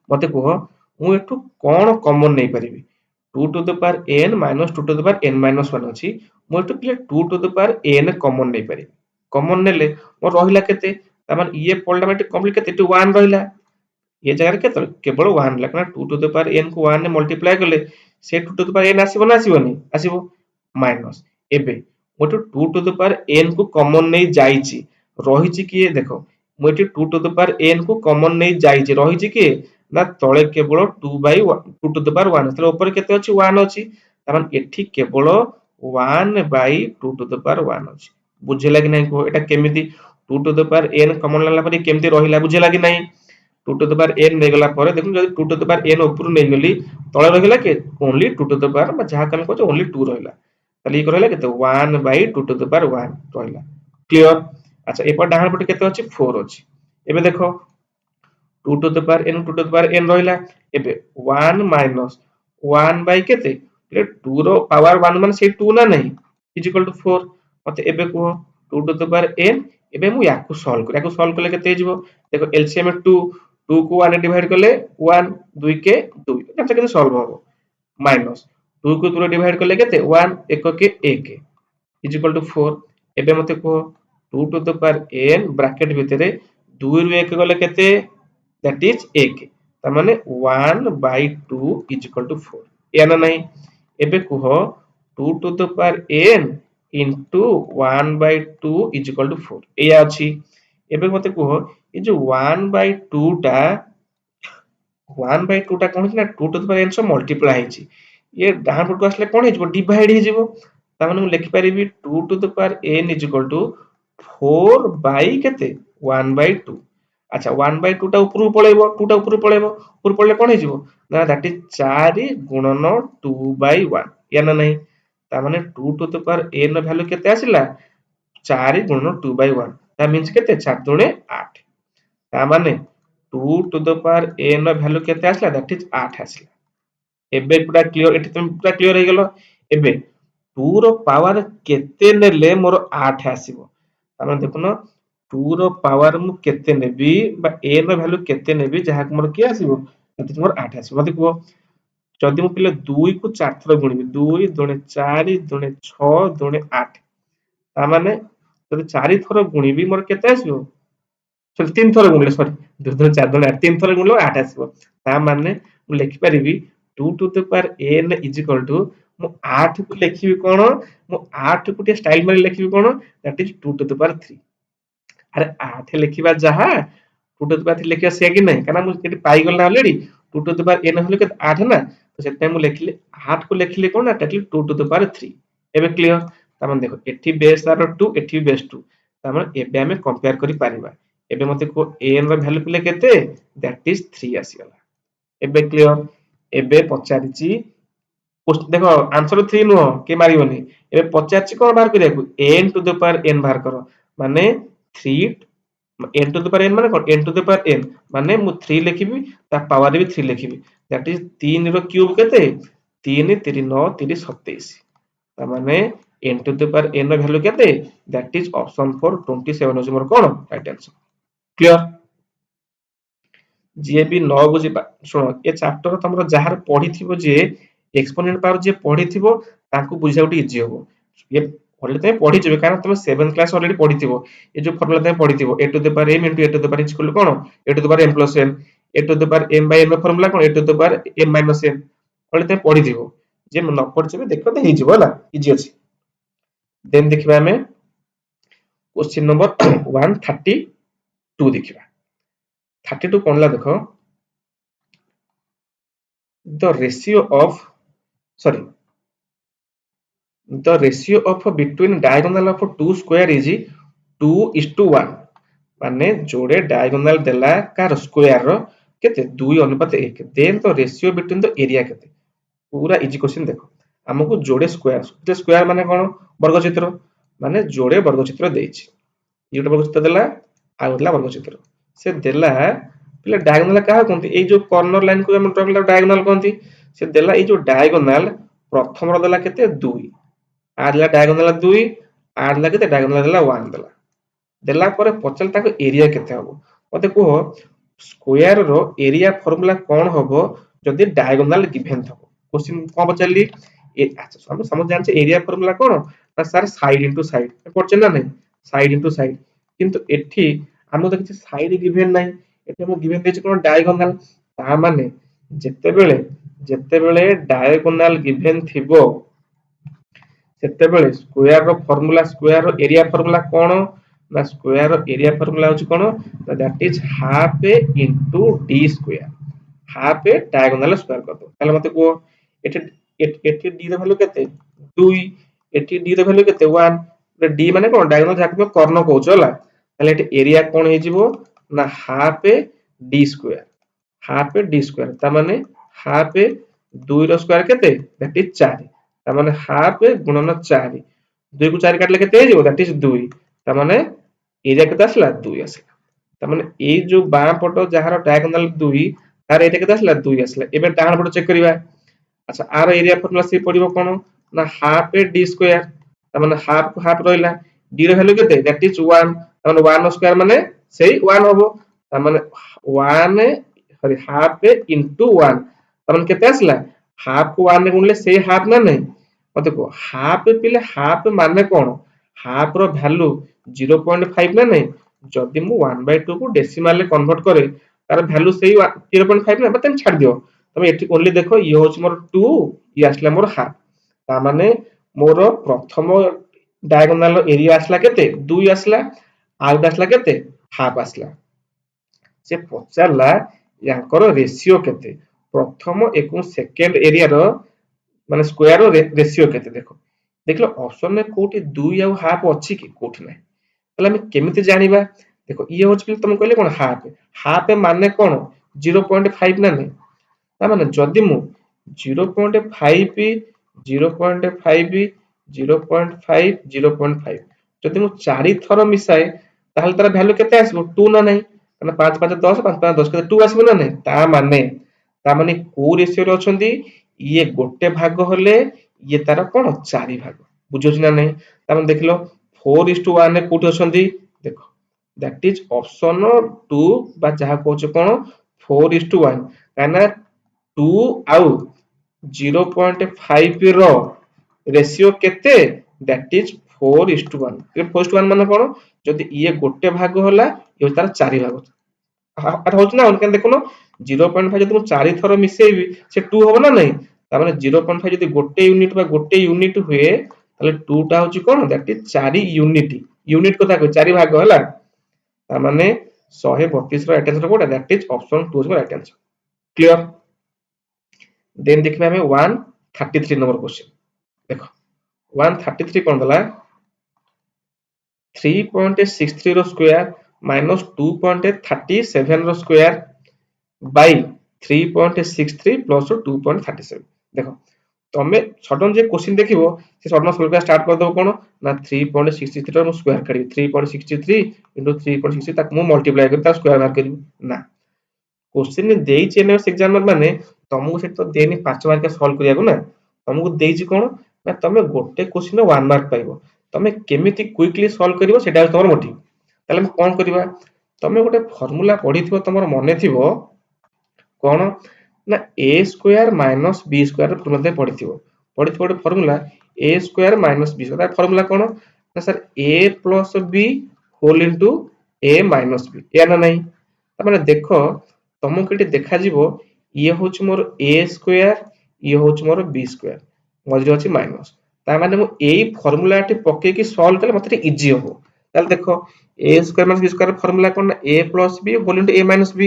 मते कहो मु एठु कोन कॉमन नै परिबी 2 to the power n minus 2 to the power n minus 1 अछि मु एठु प्ले 2 to the power n common नै परिबी कॉमन नेले मोर रहिला केते तमन ये पॉल्टा में कंप्लीट केते 1 रहिला ये जगह केते केवल 1 Lakhna 2 to the power n को 1 ने मल्टीप्लाई करले से 2 to the power n आसीबो ना आसीबोनी आसीबो माइनस एबे मोटो 2 to the power n को कॉमन नै जाईची रहिची कि देखो मोटी 2 to the power n को कॉमन नै जाईची रहिची कि ना तळे केवल 2 by 2 to the power 1 तले ऊपर केते अछि 1 अछि तमन एठी केवल 1 by 2 to the power 1 अछि बुझेला कि नै को एटा केमिति 2 to the power n common लाला परि केमिति रहिला बुझेला कि नै 2 to the power n नै गला परे देखु जदि 2 to the power n ऊपर नै गली तळे रहिला के ओनली 2 to the power बा जहा कम को ओनली 2 रहिला ताले ई करला केते 1 by 2 to the power 1 रहिला क्लियर अच्छा एपर डाहण पटे केते अछि 4 अछि एबे देखो 2 to the power n 2 to the power n रहिला एबे 1 minus 1 by केते 2 रो पावर 1 माने से 2 ना नहीं इज इक्वल टू 4 मते एबे को 2 to the power n एबे मु याकू सॉल्व करले केते हिजबो देखो एलसीएम 2 2 को 1 डिवाइड करले 1 2 के 2 एटा केते सॉल्व हो माइनस 2 को 2 डिवाइड करले केते 1 1 के 1 इज इक्वल टू 4 एबे मते को 2 to the power n bracket भितरे 2 रु 1 गले केते दैट इज 1 त माने 1 by 2 is equal to 4 या ना नहीं एबे कुह 2 to the power n into 1 by 2 is equal to 4 एया अछि एबे मते कुह ए जो 1 by 2 टा 1 by 2 टा कोन ना 2 to the power n से मल्टीप्लाई हिची ये डाउन पट को आसले कोन हिजबो डिवाइड हिजबो त माने मु लिखि परिबी 2 to the power n is equal to 4 by केते 1 by 2 अच्छा 1 by 2 टा ऊपर पळेबो 2 टा ऊपर पळले कोन हिजबो ना दैट इज 4 गुणन 2 by 1 या ना नहीं ता माने 2 to the power n ର वैल्यू केते आसिला 4 गुणन 2 by 1 ता मींस केते 4 दुणे 8 ता माने 2 to the power n ର वैल्यू केते आसिला दैट इज 8 आसिला एबे पूरा क्लियर एठी तुम पूरा क्लियर हे गेलो एबे 2 रो पावर केते नेले मोर 8 आसीबो ता माने देखुनो 2 रो पावर मु केते नेबी बा n रो वैल्यू केते नेबी जहा मोर के आसीबो दैट इज मोर 8 आसीबो मते को जदि मु पिले 2 को 4 थर गुणिबी 2 दुणे 4 दुणे 6 दुणे 8 ता माने जदि 4 थर गुणिबी मोर केते आसीबो सॉरी 3 थर गुणिले सॉरी 2 दुणे 4 दुणे 8 3 थर गुणिले 8 आसीबो ता माने मु लिखि परिबी 2 to the power n is equal to मु 8 को लिखिबी कोन मु 8 को टे स्टाइल मारे लिखिबी कोन that is 2 to the power 3 अरे 8 लिखिबा जहा 2 to the power 3 लिखिबा से कि नहीं काना मु केटी पाई गल ना already 2 to the power n होले के 8 ना तो सेते मु लिखिले 8 को लिखिले कोन ना that is 2 to the power 3 एबे क्लियर ता माने देखो एठी बेस तार 2 एठी बेस 2 ता माने एबे हमें कंपेयर करि पारिबा एबे मते को n रो वैल्यू पिले केते दैट इज 3 आसीगला एबे क्लियर एबे पचारिची देखो आंसर 3 नुह के मारिबनी एबे पचारची कोन बाहर करिया को n to the power n बाहर करो माने 3 n to the power n माने कोन n to the power n माने मु 3 लिखिबी ता पावर भी 3 लिखिबी दैट इज 3 रो क्यूब केते 3 3 9 3 27 ता माने n to the power n रो वैल्यू केते दैट इज ऑप्शन 4 27 होज मोर कोन राइट आंसर क्लियर जे भी न बुझी सुनो ए चैप्टर तमरो जहार पढिथिबो जे एक्सपोनेंट पावर जे पढिथिबो ताकू बुझा उठी इजी होबो ये ऑलरेडी तमे पढि जेबे कारण तमे 7th क्लास ऑलरेडी पढिथिबो ए जो फार्मूला तमे पढिथिबो a to the power m * a to the power equal कोन a to the power m + n a to the power m / n रो फार्मूला कोन a to the power m - n already तमे पढिथिबो जे न पढिछबे देखो त हिजिबो होला इजी अछि देन देखिबा हमें क्वेश्चन नंबर 132 देखिबा 32 कोनला देखो the ratio of sorry the ratio of between diagonal of two square is 2:1 माने जोड़े डायगोनल देला कार स्क्वायर रो केते 2 अनुपात 1 देन तो रेशियो बिटवीन द एरिया केते पूरा इजी क्वेश्चन देखो हमको जोड़े स्क्वायर माने कोन वर्ग चित्र माने जोड़े वर्ग चित्र देछि ये वर्ग चित्र देला आ गला वर्ग चित्र से देला पहले डायगोनल का कोनती ए जो कॉर्नर लाइन को हम ड्रा डायगोनल कोनती से देला ए जो डायगोनल प्रथम रो देला केते 2 आ देला डायगोनल 2 आ देला केते डायगोनल देला 1 देला देला परे पचल ताको एरिया केते हबो मते को स्क्वायर रो एरिया फार्मूला कोन हबो जदी डायगोनल गिवन थबो क्वेश्चन कोन बचली ए अच्छा हम समझ जान छे एरिया फार्मूला कोन ना सर साइड इनटू साइड पड़छ ना नहीं साइड इनटू साइड किंतु एठी हम देखि साइड गिवन नाही एठी हम गिवन देछ कोन डायगोनल ता माने जेते बेले डायगोनल गिवन थिबो सेते बेले स्क्वायर रो एरिया फार्मूला कोन ना स्क्वायर रो एरिया फार्मूला होची कोन that is half a into d square half a diagonal square करदो ताले मते को एठी एठी डी रो वैल्यू केते 2 एठी डी रो वैल्यू केते 1 डी माने कोन डायगोनल जाके कॉर्नर कहउछ होला ताले एठी एरिया कोन हे जिवो ना हाफ ए डी स्क्वायर ता माने हाफ ए 2 रो स्क्वायर केते दैट इज 4 ता माने हाफ ए गुणन 4 2 को 4 काटले केते हे जिवो दैट इज 2 ता माने एरिया केते आसला 2 आसला तार ए जो बाँ पट जार डायगोनाल 2 तार एटा केते आसला 2 आसला एबे डान पट चेक करिवा अच्छा आर एरिया फॉर्मूला से पड़िबो कोन ना हाफ ए डी स्क्वायर तार माने हाफ को हाफ रहिला डी रो वैल्यू केते दैट इज 1 तार माने 1 स्क्वायर माने सेही 1 होबो तार माने 1 सॉरी हाफ ए इनटू 1 तार माने केते आसला हाफ को 1 रे गुणले सेही हाफ ना नहीं मते को हाफ पिले हाफ माने कोन हाफ रो वैल्यू 0.5 ना नहीं जदि मु 1/2 को डेसिमल ले कन्वर्ट करे तार वैल्यू सेही 0.5 ना बतन छाड़ दियो तमे एठी ओनली देखो ये होच मोर 2 ये आसला मोर हाफ ता माने मोर प्रथम डायगोनाल एरिया आसला केते 2 आसला आउट आसला केते हाफ आसला से पचारला याकर रेशियो केते प्रथम एकु सेकंड एरिया रो माने स्क्वायर रो रेशियो केते देखो देखलो ऑप्शन में कोठी 2 या हाफ अछि कि कोठी नै तले हम केमिति जानिबा देखो ये होच कि तुम कहले कोन हाफ हाफ माने कोन 0.5 ना नै ता माने जदि मु 0.5 0.5 0.5 0.5 जदि मु 4 थरो मिसाए ताहले तार वैल्यू केते आसीबो 2 ना नै माने 5 5 10 5 5 10 केते 2 आसीबो ना नै ता माने को रेशियो रे अछंदी ये गोटे भाग होले ये तार कोन 4 भाग बुझोछ ना नै ता माने देखलो 4:1 रे कोठी अछंदी देखो दैट इज ऑप्शन 2 बा जहा कहछ कोन 4:1 काना 2 आउ 0.5 रो रेशियो केते दैट इज 4:1 ये 4:1 माने कोन जदि ये गोटे भाग होला ये तार 4 भाग आता होछ ना उनके देखुनो 0.5 जदि मु 4 थरो मिसेइबी से 2 होबो ना नहीं ता माने 0.5 जदि गोटे यूनिट बा गोटे यूनिट हुए ताले 2 टा होची कोन दैट इज 4 यूनिट यूनिट को ताको 4 भाग होला ता माने 132 रो राइट आंसर कोटा that is option 2 is right answer clear then देखिबा हमें 133 नंबर क्वेश्चन देखो 133 कोन दला 3.63 रो स्क्वायर माइनस 2.37 रो स्क्वायर बाय 3.63 प्लस 2.37 देखो तमे सडन जे क्वेश्चन देखिबो से सडन सॉल्व कर स्टार्ट कर दबो कोन ना 3.63 रो स्क्वायर करी 3.63 3.63 तक मु मल्टीप्लाई कर ता स्क्वायर मार करी ना क्वेश्चन देइछि एनएस एग्जामिनर माने तुमको से तो देनी 5 मार्क सॉल्व करिया को ना तुमको देइछि कोन ना तमे गोटे क्वेश्चन 1 मार्क पाइबो तमे केमिति क्विकली सॉल्व करिवो सेटा तमर मोटिव ताले हम कोन करिवा तमे गोटे फार्मूला पढिथिबो तमर मने थिबो कोन ना a square minus b square मध्ये पढिथिबो पढिथिबो गोटे formula a square minus b square formula कोन ना sir a plus b whole into a minus b या ना नहीं त माने देखो तुमको केटी देखा जीवो ये होच मोर a स्क्वायर ये होच मोर b स्क्वायर मझे अछि माइनस ता माने मु एई फार्मूला टी पके की सॉल्व करले मते इजी होबो ताले देखो a square minus b square formula कोन a plus b whole into a minus b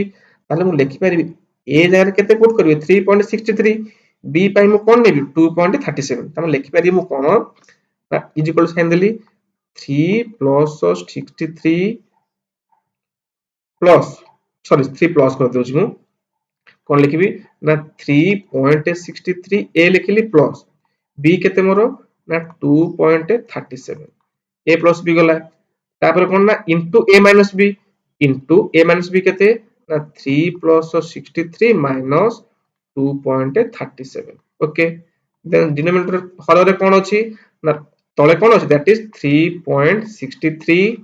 ताले मु लिखि परिबी a जगह केते पुट करबी 3.63 b पाई मु कोन नेबी 2.37 त हम लिखि परिबी मु कोन इज इक्वल साइन देली 3 प्लस 63 प्लस सॉरी 3 प्लस कर दोछि मु कोन लिखिबी ना 3.63 a लिखिली प्लस b केते मोर ना 2.37 a प्लस b गला तापर कोन ना इनटू a माइनस b केते ना 3 plus 63 minus 2.37 okay then denominator हर रे कोन अछि ना तळे कोन अछि दैट इज 3.63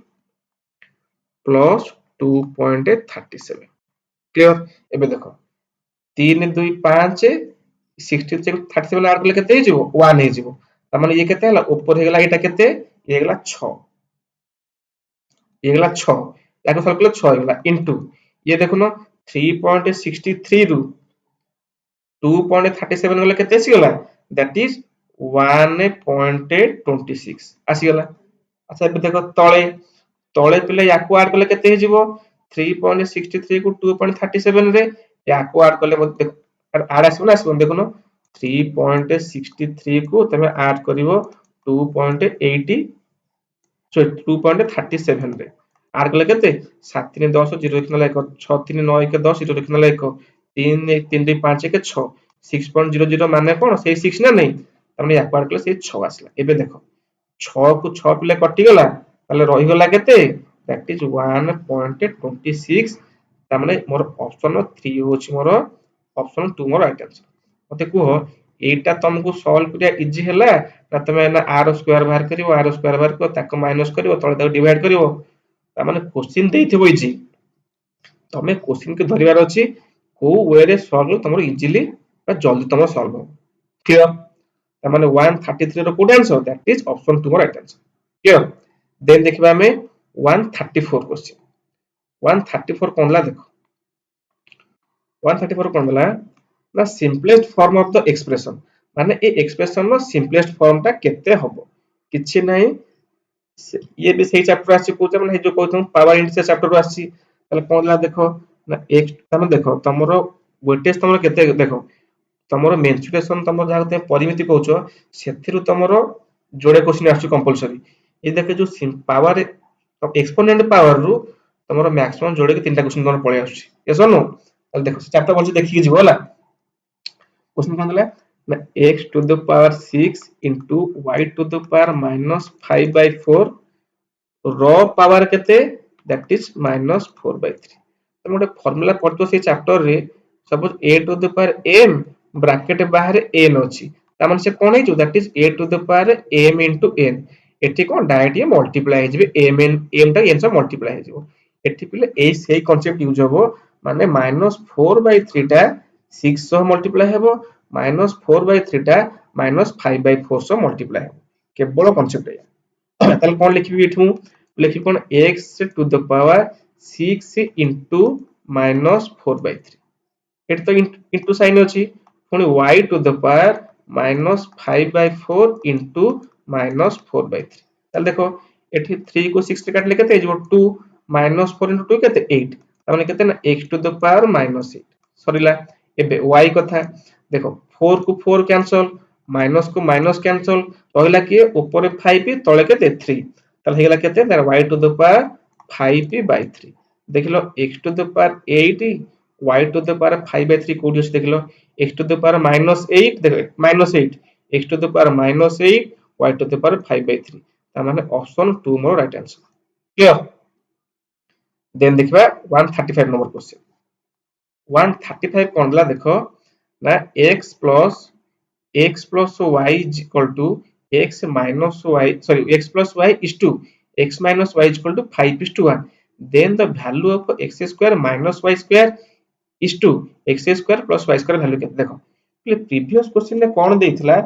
प्लस 2.37 क्लियर एबे देखो 3 2 5 63 37 ऐड करले केते हिजिवो 1 हिजिवो त माने ये केते हला ऊपर हे गला एटा केते ये गला 6 ये गला 6 याको सॉल्व करले 6 गला इनटू ये देखुनो 3.63 रु 2.37 गला केते आसी गला दैट इज 1.26 आसी गला अच्छा एबे देखो तळे तळे पिले याको ऐड करले केते हिजिवो 3.63 को 2.37 रे याको ऐड करले मते ऐड आसीबो ना आसीबो देखुनो 3.63 को तमे ऐड करिवो 2.80 सो 2.37 रे ऐड करले केते 7 3 10 0 लिखनला 1 6 3 9 1 10 0 लिखनला 1 3 3 2 5 1 6 6.00 माने कोन से 6 ना नहीं तमने याको ऐड करले से 6 आसला एबे देखो 6 को 6 पिले कटि गला ताले रहि गला केते दैट इज 1.26 तामाने मोर ऑप्शन 3 होची मोर ऑप्शन 2 मोर राइट आंसर मते को एटा तुमको सॉल्व करिया इजी हैला ना तमे ना r स्क्वायर बाहर करिवो r स्क्वायर बाहर को ताको माइनस करिवो तळे ताको डिवाइड करिवो तामाने क्वेश्चन देइथिबो इजी तमे क्वेश्चन के धरिवार अछि को वे रे सॉल्व तमरो इजीली बा जल्दी तमरो सॉल्व हो क्लियर तामाने 133 रो कोड answer that is option 2 right answer clear then देखिबा हमें 134 क्वेश्चन 134 कोनला देखो 134 कोनला ना simplest form of the expression माने ए एक्सप्रेशन नो सिंपलेस्ट फॉर्म ता केते हबो किछि नाही ये भी सही चैप्टर आसी कोचे माने जो कहतम पावर इंडिसेस चैप्टर आसी ताले कोनला देखो ना x तमे देखो तमरो वेटेज तमरो केते देखो तमरो मेंसुरेशन तमरो जाहा ते परिमिति कहउछो सेथिरु तमरो जोड़े क्वेश्चन आसी कंपलसरी ये देखे जो पावर एक्सपोनेंट पावर रु तमरो मैक्सिमम जोड़े के तीनटा क्वेश्चन तमरो पळे आसी यस नो ताले देखो चैप्टर बोलछ देखि के जीवो होला क्वेश्चन कोन देला ना x to the power 6 into y to the power -5/4 रॉ पावर केते दैट इज -4/3 तो मोटे फार्मूला पड़तो से चैप्टर रे suppose a to the power m bracket बाहर n अछि त मन से कोन हे जो that is a to the power m n एठी कोन डायरेक्ट ये मल्टीप्लाई हे जेबे m ता n से मल्टीप्लाई हे जेबो एठी पिले ए सेही कांसेप्ट यूज होबो माने -4/3 टा 6 से मल्टीप्लाई हेबो -4/3 टा -5/4 से मल्टीप्लाई हेबो केवल कांसेप्ट है ताले कोन लिखबी एठू लिखि कोन x to the power 6 into -4/3 एट तो इनटू साइन अछि पुनी y to the power -5/4 into -4/3 ताले देखो एठी 3 को 6 रे काटले केते जेबो 2 -4 into 2 केते 8 तामाने केते ना x टू द पावर -8 सरीला एबे y कथा देखो 4 को 4 कैंसल माइनस को माइनस कैंसल रहला कि ऊपर 5 तळे केते 3 ताले हेला केते तार y टू द पावर 5/3 देखलो x to the power 8 y to the power 5/3 कोडी अछि देखलो x टू द पावर -8 देखो -8 x to the power -8 y to the power 5/3 ता माने ऑप्शन 2 मोर राइट आंसर क्लियर देन देखबा 135 नंबर क्वेश्चन 135 कोनला देखो ना x plus y is equal to x minus y sorry x plus y is to x minus y is equal to 5 is to 1 then the value of x square minus y square is to x square plus y square value केते देखो ले previous question ने कोन देइथिला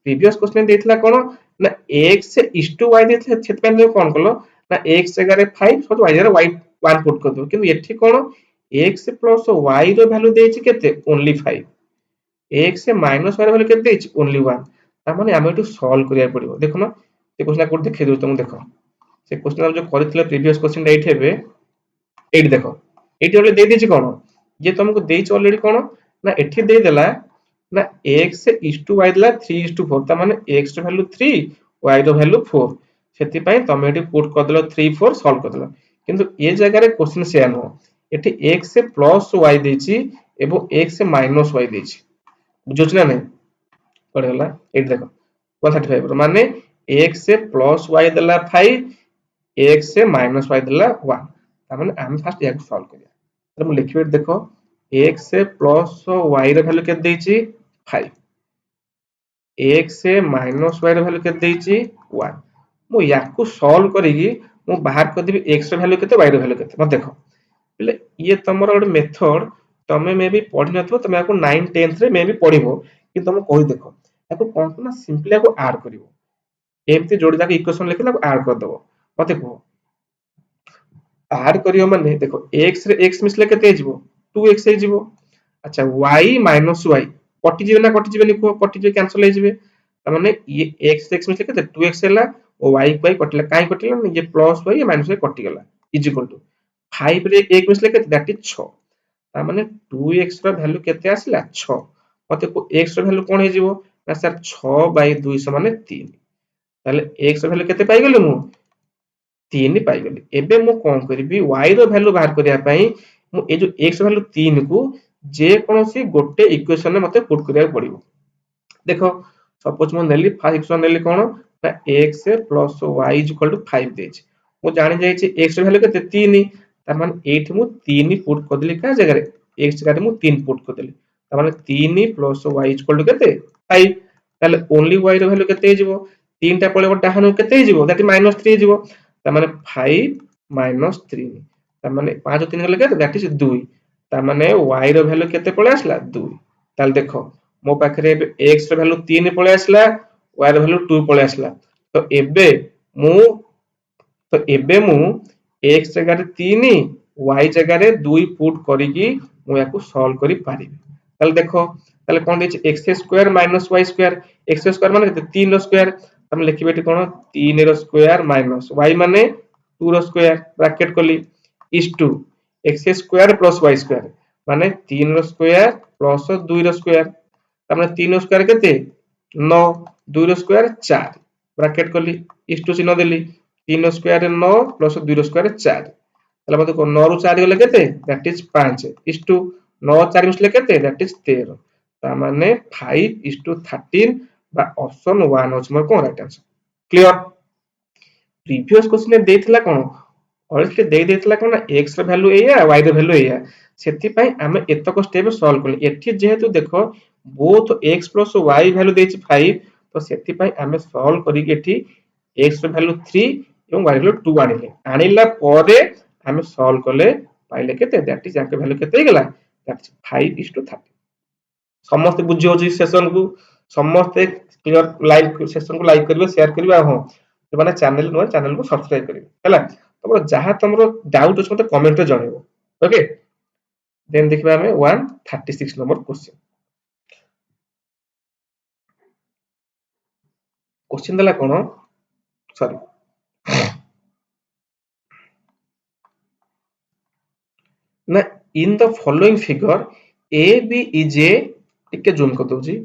previous question ने देइथिला कोन ना x is to y देइथिला छेत पे ने कोन कलो ना x जगह रे 5 सो y जगह y 1 पुट कर दो किंतु एठी कोन x plus y रो वैल्यू देछि केते ओनली 5 x से माइनस वाला वैल्यू केते देछि ओनली 1 ता माने हम एटू सॉल्व करिया पड़िबो देखो ना से क्वेश्चन कोड देखे दउ तुम देखो से क्वेश्चन हम जो करथिले प्रीवियस क्वेश्चन एट हेबे एट देखो एटी ऑलरेडी दे देछि कोन ये तुमको देछि ऑलरेडी कोन ना एठी दे देला ना x is to y देला 3 is to 4 ता माने x रो वैल्यू 3 y रो वैल्यू 4 सेति पई तुम एटी पुट कर देलो 3 4 सॉल्व कर देलो किंतु ए जगह रे क्वेश्चन सेम हो एठी x से प्लस y देछि एबो x से माइनस y देछि बुझछ ना नहीं पड़ गला एट देखो 135 रो माने x से प्लस y देला 5 x से माइनस y देला 1 ता माने हम फर्स्ट या सॉल्व करिया तो हम लिखिबे देखो x से प्लस y रो वैल्यू केते देछि 5 x से माइनस y रो वैल्यू केते देछि 1 मु याकू सॉल्व करिगी मु बाहर कर देबी x रो वैल्यू केते y रो वैल्यू केते मत देखो ले ये तमरो ଗୋଟେ मेथड तमे मे भी पढि नथबो तमे याकू 9 10th रे मे भी पढिबो कि तमे कहि देखो याकू कोन ना सिंपली याकू ऐड करिवो एमती जोड़ी जाके इक्वेशन लिखला ऐड कर दबो मते को ऐड करियो माने देखो x रे x मिसले केते हिजबो 2x हिजबो अच्छा y y कटि जीवे ना कटि जीवे लिखो कटि जे कैंसिल हे जीवे त माने ये x x मिसले केते 2x हैला ओ y y कटिला काई कटिला ये प्लस y माइनस y कटि गेला इज इक्वल टू 5 रे 1 मिसले केते दैट इज 6 ता माने 2x रो वैल्यू केते आसिला 6 मते को x रो वैल्यू कोन हे जीवो ना सर 6/2 माने 3 ताले x रो वैल्यू केते पाई गेले मु 3 पाई गेली एबे मु कोन करबी y रो वैल्यू बाहर करिया पई मु ए जो x रो वैल्यू 3 को जे कोनोसी गोटे इक्वेशन में मते पुट करिया पड़िबो देखो सपोज मु नेली फर्स्ट इक्वेशन नेली कोन ना x + y = 5 देछि ମୁଁ ଜାଣି ଯାଇଛି x ର ଭ୍ୟାଲୁ କେତେ 3 ତାର ମାନେ ଏଇଠି ମୁଁ 3 ପୁଟ୍ କରିଦେଲି କା ଜାଗାରେ x ଜାଗାରେ ମୁଁ 3 ପୁଟ୍ କରିଦେଲି ତାର ମାନେ 3 ପ୍ଲସ y ଇକ୍ୱାଲ ଟୁ କେତେ 5 ତାହେଲେ ଓନ୍ଲି y ର ଭ୍ୟାଲୁ କେତେ ହେଇଯିବ 3 ଟା ପଳେଇବ ଡାହାଣ କେତେ ହେଇଯିବ that is -3 ହେଇଯିବ ତାର ମାନେ 5 - 3 ତାର ମାନେ 5 3 ଗଲେ କେତେ that is 2 ତାର ମାନେ y ର ଭ୍ୟାଲୁ କେତେ ପଳେଇ ଆସିଲା 2 ତାହେଲେ ଦେଖ ମୋ ପାଖରେ ଏବେ x ର ଭ୍ୟାଲୁ 3 ପଳେଇ ଆସିଲା y ର ଭ୍ୟାଲୁ 2 ପଳେଇ ଆସିଲା ମୁଁ ତ ଏବେ ମୁଁ x ଜାଗାରେ 3 y ଜାଗାରେ 2 ପୁଟ୍ କରିକି ମୁଁ ୟାକୁ ସଲ୍ଭ କରି ପାରିବି ତାହେଲେ ଦେଖ ତାହେଲେ କଣ ଦେଇଛି x² - y² x² ମାନେ କେତେ 3 ର ସ୍କ୍ୱାର ଆମେ ଲେଖିବେ ଏଠି କଣ 3 ର ସ୍କ୍ୱାର ମାଇନସ y ମାନେ 2 ର ସ୍କ୍ୱାର ବ୍ରାକେଟ କଲି is to x² + y² ମାନେ 3 ର ସ୍କ୍ୱାର ପ୍ଲସ 2 ର ସ୍କ୍ୱାର ତାର ମାନେ 3 ର ସ୍କ୍ୱାର କେତେ 9 2 ର ସ୍କ୍ୱାର 4 ବ୍ରାକେଟ କଲି is to ଚିହ୍ନ ଦେଲି 3 ର ସ୍କ୍ୱାର 9 ପ୍ଲସ 2 ର ସ୍କ୍ୱାର 4 ତାହେଲେ ମତେ 9 ରୁ 4 ଗଲେ କେତେ that is 5 is to 9 4 ମିଶିଲେ କେତେ that is 13 ତା ମାନେ 5:13 বা ଅପସନ 1 ଅଛି ମୋର କଣ right answer clear previous question ଦେଇଥିଲା କଣ ଅଲରେଡି ଦେଇଥିଲା କଣ x ର ଭ୍ୟାଲୁ ଏଇଆ y ର ଭ୍ୟାଲୁ ଏଇଆ ସେଥିପାଇଁ ଆମେ ଏତକ ଷ୍ଟେପ ସଲ୍ଭ କଲେ ଏଠି ଯେହେତୁ ଦେଖ ବୋଥ x + y ଭ୍ୟାଲୁ ଦେଇଛି 5 ତ ସେଥିପାଇଁ ଆମେ ସଲ୍ଭ କରିକି ଏଠି x ର ଭ୍ୟାଲୁ 3 ଏବଂ y ର ଭ୍ୟାଲୁ 2 ଆଣିଲେ ଆଣିଲା ପରେ ଆମେ ସଲ୍ଭ କଲେ ପାଇଲେ କେତେ that is ୟାଙ୍କ ଭ୍ୟାଲୁ କେତେ ହେଇଗଲା that is 5:30 ସମସ୍ତେ ବୁଝି ହଉଛି ସେସନ କୁ ସମସ୍ତେ କ୍ଲିୟର ଲାଇକ୍ ସେସନ କୁ ଲାଇକ୍ କରିବେ ସେୟାର କରିବେ ଆଉ ହଁ ସେମାନେ ଚ୍ୟାନେଲ ନୂଆ ଚ୍ୟାନେଲ କୁ ସବସ୍କ୍ରାଇବ କରିବେ ହେଲା ତମର ଯାହା ତମର ଡାଉଟ ଅଛି ମତେ କମେଣ୍ଟ ରେ ଜଣେଇବ ଓକେ ଦେନ୍ ଦେଖିବା ଆମେ 136 ନମ୍ବର क्वेश्चन देला कौन सॉरी ना in the following figure A B is A टिके जूम कर दउजी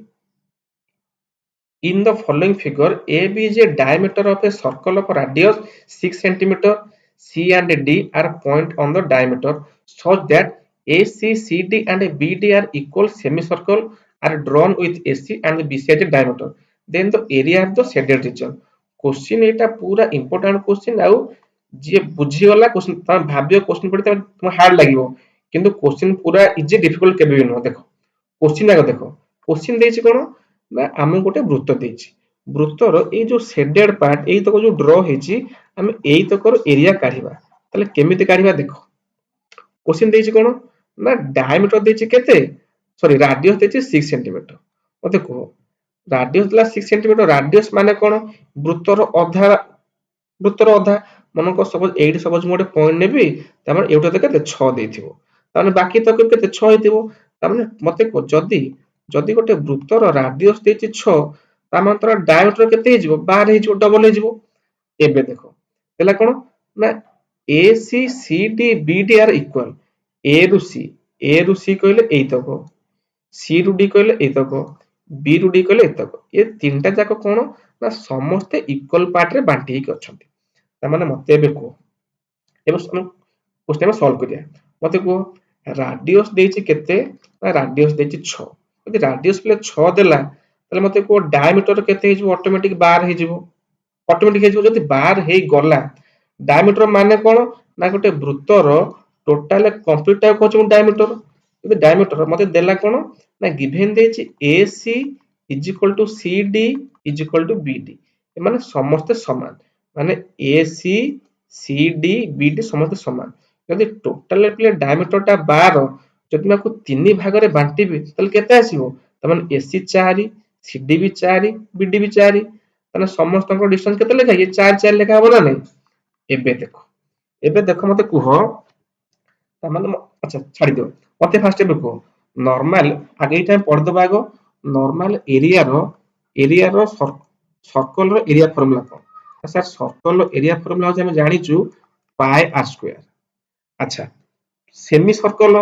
in the following figure AB is a diameter of a circle of radius 6 centimeter C and D are point on the diameter such that AC CD and BD are equal semicircle are drawn with AC and BC as a diameter then the area of the shaded region question एटा पूरा important question आउ जे बुझी गला question तम भाबियो question पढि तम hard लागिवो किंतु question पूरा easy difficult केबे भी न देखो क्वेश्चन आगे देखो क्वेश्चन देछि कोन ना आमे गोटे वृत्त देछि वृत्तर ए जो शेडेड पार्ट एई तक जो ड्रॉ हेछि आमे एई तकर एरिया काढिबा तले केमिति काढिबा देखो क्वेश्चन देछि कोन ना डायमीटर देछि केते सॉरी रेडियस देछि 6 सेंटीमीटर मते को रेडियस दिला 6 सेंटीमीटर रेडियस माने कोन वृत्तर अधा मन को सपोज 8 सपोज मोटे पॉइंट नेबी तमन एउटा त केते 6 देथिबो ताने बाकी तक केते 6 हेतिबो ताने मते को जदी जदी गोटे वृत्तर रेडियस देछि 6 तामान तर डायमीटर केते हेजिबो 12 हेजिबो डबल हेजिबो एबे देखो देला कोन ना AC CD BD are equal A रु C कहले एई तक C रु D कहले एई तक B रु D कहले एई तक ए तीनटा जाक कोन ना समस्त इक्वल पार्ट रे बांटी के अछंती ता माने मते एबे को एबे क्वेश्चन सॉल्व करिया मते को रेडियस देछि केते ना रेडियस देछि 6 यदि रेडियस प्ले 6 देला ताले मते को डायमीटर केते हेजिबो ऑटोमेटिक 12 हेजिबो ऑटोमेटिक हेजिबो जदि 12 हेई गला डायमीटर माने कोन ना गोटे वृत्तर टोटल कंप्लीट टाइप होछ डायमीटर यदि डायमीटर मते देला कोन ना गिवन देछि AC CD BD ए माने समस्त समान माने AC CD BD समस्त समान यदि टोटल प्ले डायमीटर टा 12 जदि माको 3 भाग रे बांटीबी तले केते आसीबो तमन AC 4 CD भी 4 BD भी 4 तने समस्त को डिस्टेंस केते लेखा ये 4 4 लेखा हो ना नहीं एबे देखो मते कुहो तमन अच्छा छाडी दियो मते फास्ट एबे को नॉर्मल आगे टाइम पढ दबा आगो नॉर्मल एरिया रो सर्कल रो एरिया फार्मूला को सर सर्कल रो एरिया फार्मूला हम जानिचु पाई आर स्क्वायर अच्छा सेमी सर्कल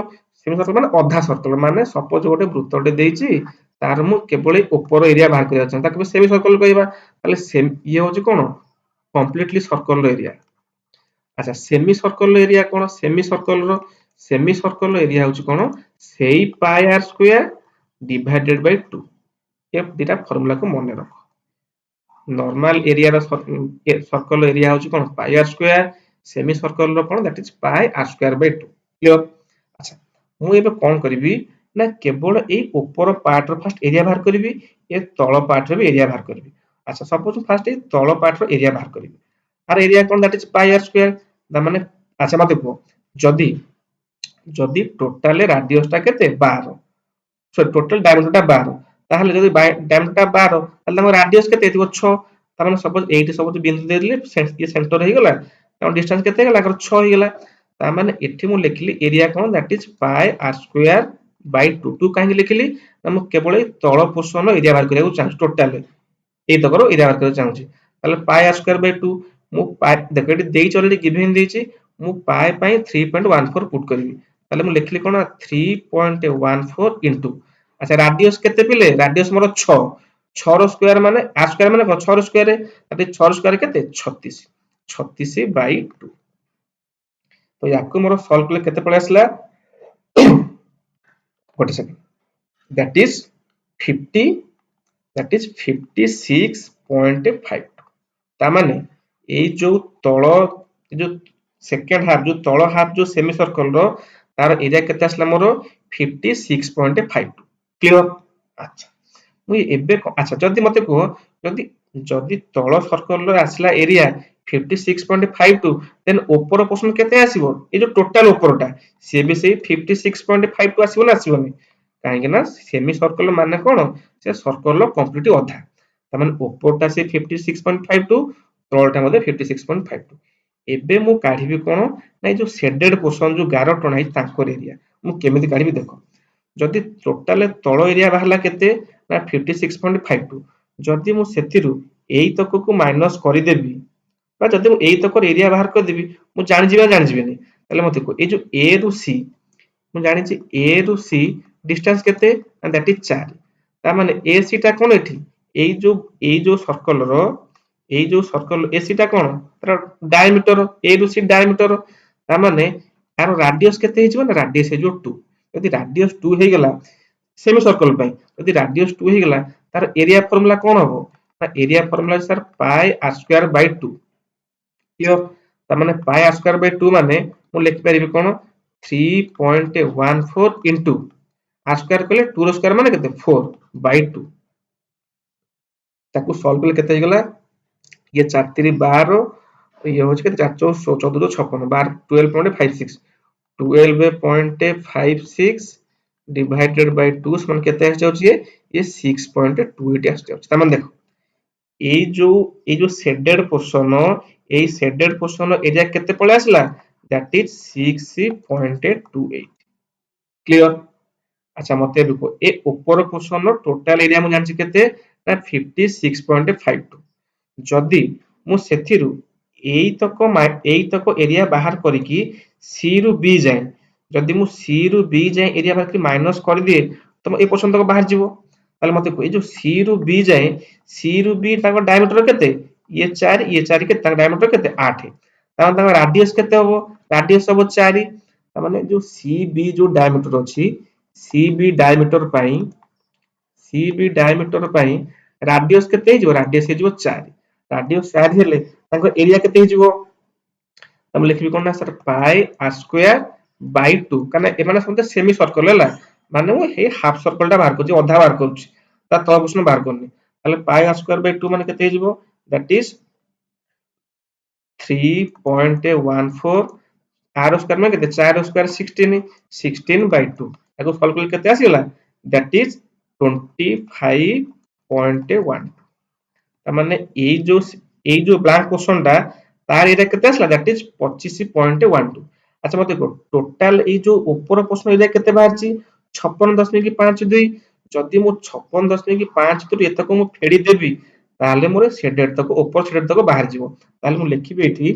माने अधा सर्कल माने सपोज गोटे वृत्तटे देइछि तार मु केवल ऊपर एरिया बाहर करिया छै ताके सेमी सर्कल कहबा ताले सेम ये होची कोन कंप्लीटली सर्कल रो एरिया अच्छा सेमी सर्कल रो एरिया होची कोन सेई pi r square divided by 2 ये दिटा फार्मूला को मने रखो नॉर्मल एरिया रो सर्कल एरिया होची कोन pi r square semi circle रो कोन that is pi r square by 2 clear. अच्छा मु एबे कोन करबी ना केवल ए ऊपर पार्ट रो फर्स्ट एरिया बाहर करबी ए तळ पार्ट रो भी एरिया बाहर करबी। अच्छा सपोज फर्स्ट ए तळ पार्ट रो एरिया बाहर करबी आर एरिया कोन that is pi r square द माने अच्छा मते को जदी जदी टोटल रेडियस टा केते 12 सो टोटल डायमीटर टा 12 ताहले जदी डायमीटर टा 12 ताहले हम रेडियस केते हेतिबो 6 तार माने सपोज एठी सपोज बिंदु दे दिले ये सेंटर हे गेला त डिस्टेंस केते गेला अगर 6 हे गेला ता माने एठी मु लिखली एरिया कोन that is pi r square by 2 2 काहे लिखली हम केवल ए तळ पोर्शन एरिया बाहर करिया चाहू टोटल ए तकर एरिया बाहर करिया चाहू ताहले पाई आर स्क्वायर बाय 2 मु पाई देखो एठी देई ऑलरेडी गिवन देइची मु पाई पई 3.14 पुट करबी ताहले मु लिखली कोन 3.14 इनटू अच्छा रेडियस केते पिले रेडियस मोर 6 6 रो स्क्वायर माने आर स्क्वायर माने कोन 6 रो स्क्वायर दैट 6 रो स्क्वायर केते 36 36 बाय 2 तो याकू मोर सॉल्व कले केते पळे आसला what is that is 50 that is 56.5 ता माने ए जो तळ जो सेकंड हाफ जो तळ हाफ जो सेमी सर्कल रो तार एरिया केते आसला मोर 56.5 क्लियर। अच्छा मुई एबे अच्छा जदी मते को जदी जदी तळ सर्कल रो आसला एरिया 56.52 देन ऊपर पोर्शन केते आसीबो ए जो टोटल ऊपरटा से भी से 56.52 आसीबो ना आसीबोनी काहे ना सेमी सर्कल माने कोन से सर्कल रो कंप्लीट अधा त माने ऊपरटा से 56.52 तळटा मध्ये 56.52 एबे मु काढिबी कोन ना जो शेडेड पोर्शन जो गारो टणा है तांकर एरिया मु केमिति काढिबी देखो जदी टोटल तळ एरिया बाहला केते ना 56.52 जदी मु सेथिरु एई तक को माइनस करि देबी बा जदी मु एई तक एरिया बाहर कर देबी मु जानि जिबेनी ताले मते को ए जो ए रु सी मु जानि छि ए रु सी डिस्टेंस केते दैट इज 4 ता माने ए सी टा कोन एठी एई जो सर्कल रो एई जो सर्कल ए सी टा कोन तर डायमीटर ए रु सी डायमीटर ता माने यार रेडियस केते हे जिवो ना रेडियस हे जो 2 यदि रेडियस 2 हे गेला सेमी सर्कल पई यदि रेडियस 2 हे गेला तार एरिया फार्मूला कोन हबो ना area formula sir pi r square by 2 clear ता माने पाई आर स्क्वायर बाय 2 माने मु लिख परिबी कोन 3.14 इनटू आर स्क्वायर कले 2 रो स्क्वायर माने केते 4 बाय 2 ताकू सॉल्व कले केते हे गेला ये 4 3 12 ये हो के 4 14 14 56 12.56 12.56 डिवाइडेड बाय 2 समान केते आ जाउची ये 6.28 आ जाउची त मन देखो ए जो शेडेड पोर्शन ए शेडेड पोर्शन एरिया केते पळे आसला दैट इज 6.28 क्लियर। अच्छा मते देखो ए ऊपर पोर्शन टोटल एरिया मु जानची केते ना 56.52 जदी मु सेथिरु एई तक एरिया बाहर करिकी सी रु बी जाए जदी मु सी रु बी जाए एरिया बाहर करी माइनस कर दिए तो ए पोर्शन तक बाहर जीवो ताले मते को ए जो सी रु बी जाए सी रु बी ताको डायमीटर केते ये 4 के ताको डायमीटर केते 8 ता ताको रेडियस केते होबो रेडियस होबो 4 ता माने जो सी बी जो डायमीटर अछि सी बी डायमीटर पई रेडियस केते हे जो रेडियस हे जो 4 रेडियस 4 हेले ताको एरिया केते हे जो हम लिखबी कोन ना sir pi r square by 2 काना ए माने समते सेमी सर्कल हैला माने वो हे हाफ सर्कल टा बाहर करछि आधा बाहर करछि ता तळ पोर्शन बाहर करनी ताले पाई आर स्क्वायर बाय 2 माने केते हे जिवो दैट इज 3.14 आर स्क्वायर माने केते 4 स्क्वायर 16 16 बाय 2 ताको सॉल्व करले केते आसीला दैट इज 25.1 ता माने ए जो ब्लैंक पोर्शन टा तार एरिया केते आसला दैट इज 25.12 अच्छा मते को टोटल ए जो ऊपर पोर्शन एरिया केते बाहरची 56.52 जदी मु 56.52 एतको मु फेडी देबी ताले मोरे शेडेड तक ऊपर शेडेड तक बाहर जीवो ताले मु लिखिबे एठी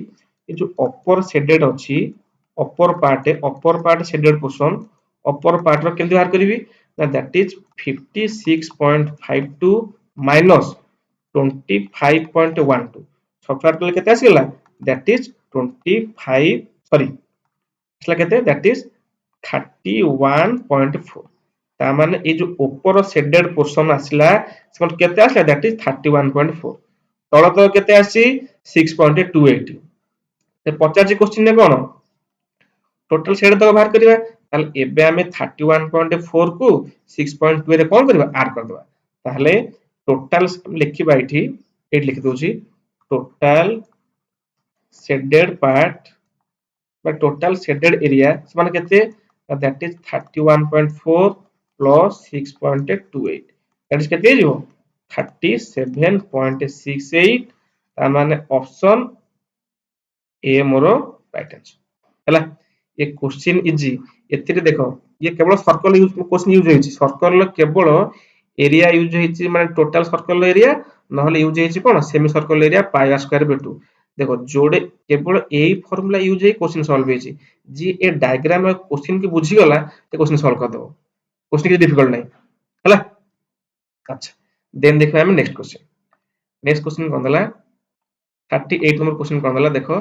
ए जो अपर शेडेड अछि upper part shaded portion upper part रो केंति बाहर करबी ना दैट इज 56.52 माइनस 25.12 सब्ट्रैक्ट करले केते आसीला दैट इज 25 सॉरी इसला केते दैट इज 31.4 ता माने ए जो ऊपर शेडेड पोर्शन आसीला समान केते आसीला दैट इज 31.4 तळ तो केते आसी 6.28 ସେ ପଚାରିଛି क्वेश्चन ରେ କଣ टोटल सेड तक बाहर करिवा ताले एबे हमें 31.4 को 6.2 रे कोन करबा ऐड कर देबा ताले टोटल लिखिबा एठी लिखि दोची टोटल शेडेड पार्ट बा टोटल शेडेड एरिया माने केते that is 31.4 plus 6.28 that is केते जिवो 37.68 ता माने ऑप्शन ए मोर राइट आंसर हला ये क्वेश्चन इजी एथिरे देखो ये केवल सर्कल यूज क्वेश्चन यूज होइछि सर्कल केवल एरिया यूज होइछि माने टोटल सर्कल एरिया नहले यूज होइछि कोन semi circle area pi square by 2 देखो जोड़े केवल एई फार्मूला यूज होई क्वेश्चन सॉल्व होइछि जी ए डायग्राम और क्वेश्चन की बुझी गला ते क्वेश्चन सॉल्व कर दो क्वेश्चन की डिफिकल्ट नहीं हला अच्छा देन देखो हम नेक्स्ट क्वेश्चन कोन दला 38 नंबर क्वेश्चन कोन दला देखो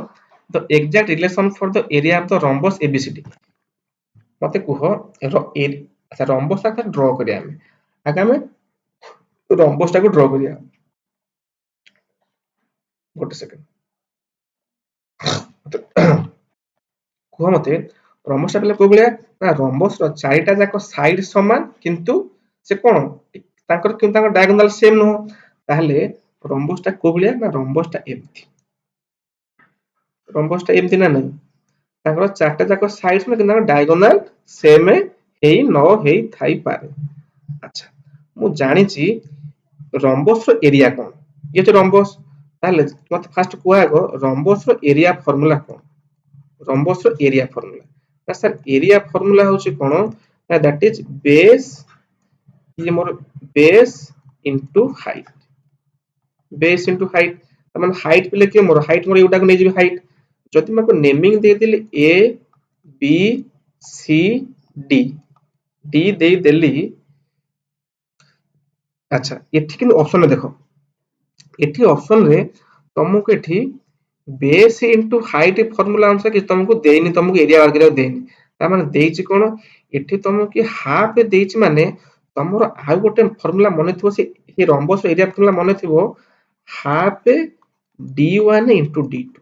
the exact relation for the area of the rhombus abcd मते कुह अच्छा रंबस टा ड्रॉ करिया हम आगे हम रंबस टा को ड्रॉ करिया गोटे सेकंड कुह मते रंबस टा पले को बलिया ना रंबस रो चारिटा जाक साइड समान किंतु से कोन तांकर किंतु तांकर डायगोनल सेम न हो ताहले रंबस टा को बलिया ना रंबस टा एमती ना नहीं तांकर चारटा जाक साइड्स में किंतु डायगोनल सेम हेई न हेई थाई पारे अच्छा मु जानि छि रंबस रो एरिया कोन ये जो रंबस ताले मत फास्ट कुआ गो रंबस रो एरिया फार्मूला कोन रंबस रो एरिया फार्मूला ना सर एरिया फार्मूला होछि कोन ना दैट इज बेस ये मोर बेस इनटू हाइट तमन हाइट पे लेके मोर हाइट मोर एटा को नै जेबी हाइट जति मको नेमिंग दे देली A B C D D दे देली अच्छा एठी कि ऑप्शन देखो एठी ऑप्शन रे तुमको एठी बेस इनटू हाइट फार्मूला अनुसार कि तुमको देनी तुमको एरिया बाहर करिया देनी ता माने देइछि कोन एठी तुमको कि हाफ देइछि माने तमरो आ गोटे फार्मूला मने थिबो से हे रंबस एरिया फार्मूला मने थिबो हाफ d1 इनटू d2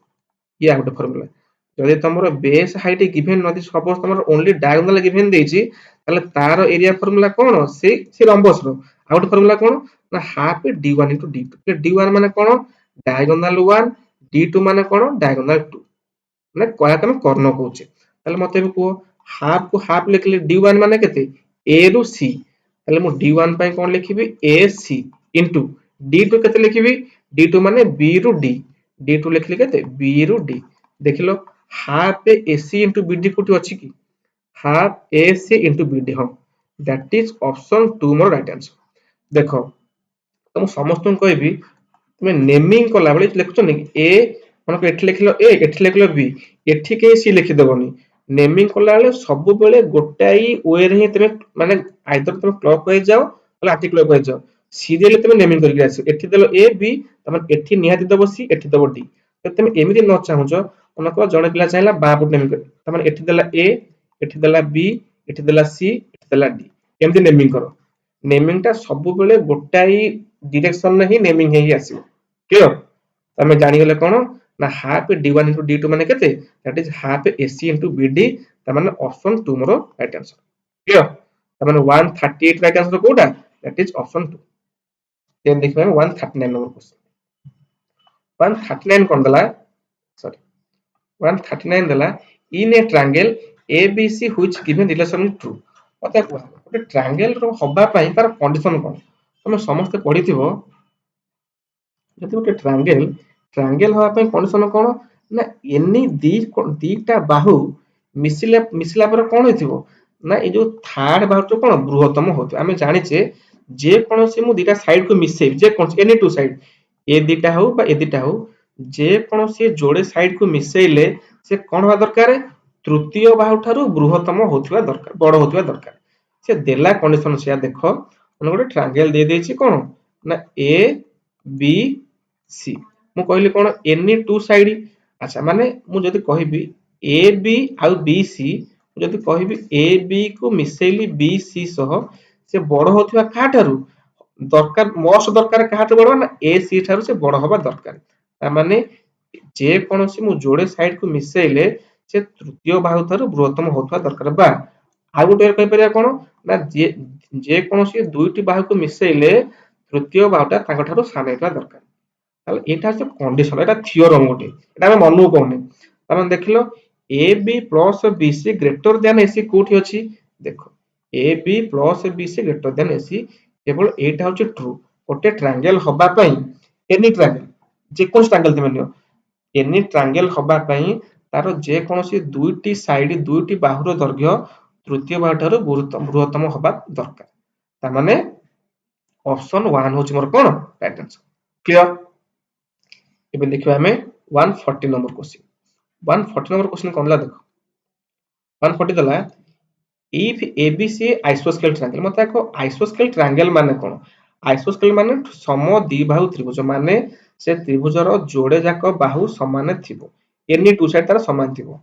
ये आ गोटे फार्मूला जदि तमरो बेस हाइट गिवन नदी सपोज तमरो ओनली डायगोनल गिवन देइछि ताले तार एरिया फार्मूला कोन से रंबस रो आ गोटे फार्मूला कोन ना half d1 into d2 d1 माने कोन डायगोनल 1 d2 माने कोन डायगोनल 2 माने कोया तमे कर्ण कहूचे ताले मते भी को हाफ लिखले d1 माने केते a रु c ताले मु d1 पय कोन लिखिबी ac इनटू d2 केते लिखिबी d2 माने b रु d d2 लिखले केते b रु d देखिलो हाफ ac इनटू bd कोठी अछि की हाफ ac इनटू bd हो दैट इज ऑप्शन 2 मोर राइट आंसर देखो तुम समस्त कहबी तुम नेमिंग कला बेले लिखुछ नि ए माने एठी लिखलो ए एठी लिखलो बी एठी के सी लिखि देबनी नेमिंग कला बेले सब बेले गोटाई वे रे तुम माने आइदर तुम क्लॉकवाइज जाओ अला एंटी क्लॉकवाइज जाओ सीरियल तुम नेमिंग करके आसी एठी देलो ए बी तमन एठी निहाती देबो सी एठी देबो डी तो तुम एमिति न चाहूचो उनको जणे पिला चाहला बा पुट नेमिंग कर तमन एठी देला ए एठी देला बी एठी देला सी एठी देला डी एमिति नेमिंग करो नेमिंग टा सब बेले गोटाई डायरेक्शन में ही नेमिंग हे आसीबो क्लियर तमे जानि गेले कोन ना हाफ d1 d2 माने केते that is half ac bd त माने ऑप्शन 2 मोर राइट आंसर क्लियर त माने 138 राइट आंसर कोडा दैट इज ऑप्शन 2 देन देखबे 139 नंबर क्वेश्चन 139 कोन दला सॉरी 139 दला in a triangle abc which given relation is true पता को गोटे ट्रायंगल रो हबा पई तार कंडीशन कोन तमे समस्त पढिथिबो जति गोटे ट्रायंगल हवा पई कंडीशन कोन ना एनी दीटा बाहु मिसिला पर कोन होइथिबो ना ए जो थर्ड बाहु तो कोन बृहत्तम होतो आमे जानि छे जे कोनोसी मु दीटा साइड को मिसै जे कोन एनी टू साइड ए दीटा हो बा ए दीटा हो जे कोनोसी जोड़े साइड को मिसैले से कोन होवा दरकार तृतीय बाहु ठारू बृहत्तम होथिबा दरकार बड़ होथिबा दरकार से देला कंडीशन से देखो मन गोटे ट्रायंगल दे देछि कोन ना ए बी सी मु कहली कोन एनी टू साइड अच्छा माने मु जदी कहबी A B uh B C जदी कहबी ए बी को मिसैली बी सी सह से बड़ होथिबा का ठारू दरकार मोस्ट दरकार का ठारू बड़ ना ए सी ठारू से बड़ होबा दरकार ता माने जे कोनोसी मु जोड़े साइड को मिसेइले से तृतीय बाहु थारु बृहत्तम होतवा दरकार बा आ गोटे कहि परिया कोन ना जे कोनोसी दुईटी बाहु को मिसेइले तृतीय बाहुटा ताଙ୍କ ठाରୁ ସାନ ହେଇଥିବା ଦରକାର। ତାହେଲେ ଏଇଟା ହଉଛି କଣ୍ଡିସନ, ଏଇଟା ଥିଓରମ ଗୋଟେ, ଏଟା ଆମେ ମନକୁ କହୁନି। ତାମାନେ ଦେଖିଲ A B plus B C greater than AC କୋଉଠି ଅଛି ଦେଖ A B plus B C greater than AC କେବଳ ଏଇଟା ହଉଛି ଟ୍ରୁ। ଗୋଟେ ଟ୍ରାଙ୍ଗେଲ ହବା ପାଇଁ ଏନି ଟ୍ରାଙ୍ଗେଲ ଯେକୌଣସି ଟ୍ରାଙ୍ଗେଲ ତମେ ନିଅ ଏନି ଟ୍ରାଙ୍ଗେଲ ହବା ପାଇଁ ତାର ଯେକୌଣସି ଦୁଇଟି ସାଇଡ ଦୁଇଟି ବାହୁର ଦୈର୍ଘ୍ୟ ତୃତୀୟ ବାହୁ ଠାରୁ ବୃହତ୍ତମ ହବା ଦରକାର। ତାମାନେ ଅପସନ 1 ହଉଛି ମୋର କଣ ରାଇଟ ଆନ୍ସର। କ୍ଲିୟର? ଏବେ ଦେଖିବା ଆମେ 140 नंबर क्वेश्चन। 140 नंबर क्वेश्चन कौन ला देखो 140 दला इफ एबीसी आइसोस्केल ट्रायंगल मत को आइसोस्केल ट्रायंगल माने कोन आइसोस्केल माने सम द्विबाहु त्रिभुज माने से त्रिभुजर जोड़े जाक बाहु समान थिबो एनी टू साइड तार समान थिबो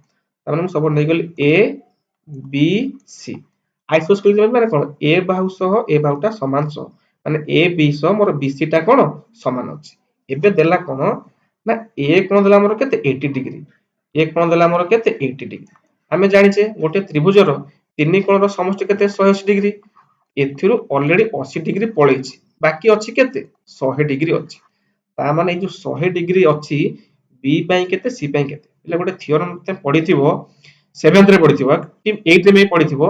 त माने सब नै गेली ए बी सी आइसोस्केल माने कोन ए बाहु सह ए बाहुटा समान सह माने ए बी सह मोर बीसी टा कोन समान अछि। एबे देला कोन ना ए कोण देला हमर केते 80 डिग्री ए कोण देला हमर केते 80 डिग्री हमें जानिचे गोटे त्रिभुजर तीन कोणर समष्टि केते 180 डिग्री एथिरु ऑलरेडी 80 डिग्री पळेछि बाकी अछि केते 100 डिग्री अछि ता माने ए जो 100 डिग्री अछि बी पई केते सी पई केते એટલે गोटे थियोरम ते पढिथिबो 7th रे पढिथिबो कि 8th रे पढिथिबो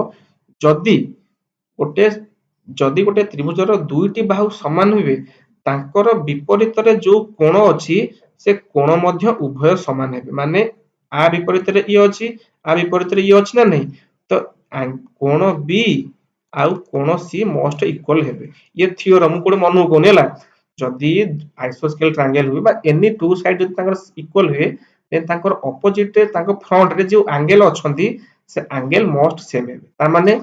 जदी गोटे जदी गोटे त्रिभुजर दुईटी बाहु समान होइबे तांकर विपरीत रे जो कोण अछि से कोण मध्य उभय समान हेबे माने आ विपरीत रे इ अछि आ विपरीत रे इ अछि ना नहीं तो कोण बी आउ कोण सी मोस्ट इक्वल हेबे ये थियोरम कोड मन कोने ला जदी आइसोस्केल ट्रायंगल हुई बा एनी टू साइड जदी तांकर इक्वल हुए देन तांकर ऑपोजिट तांकर फ्रंट रे जो एंगल अछंती से एंगल मोस्ट सेम हेबे ता माने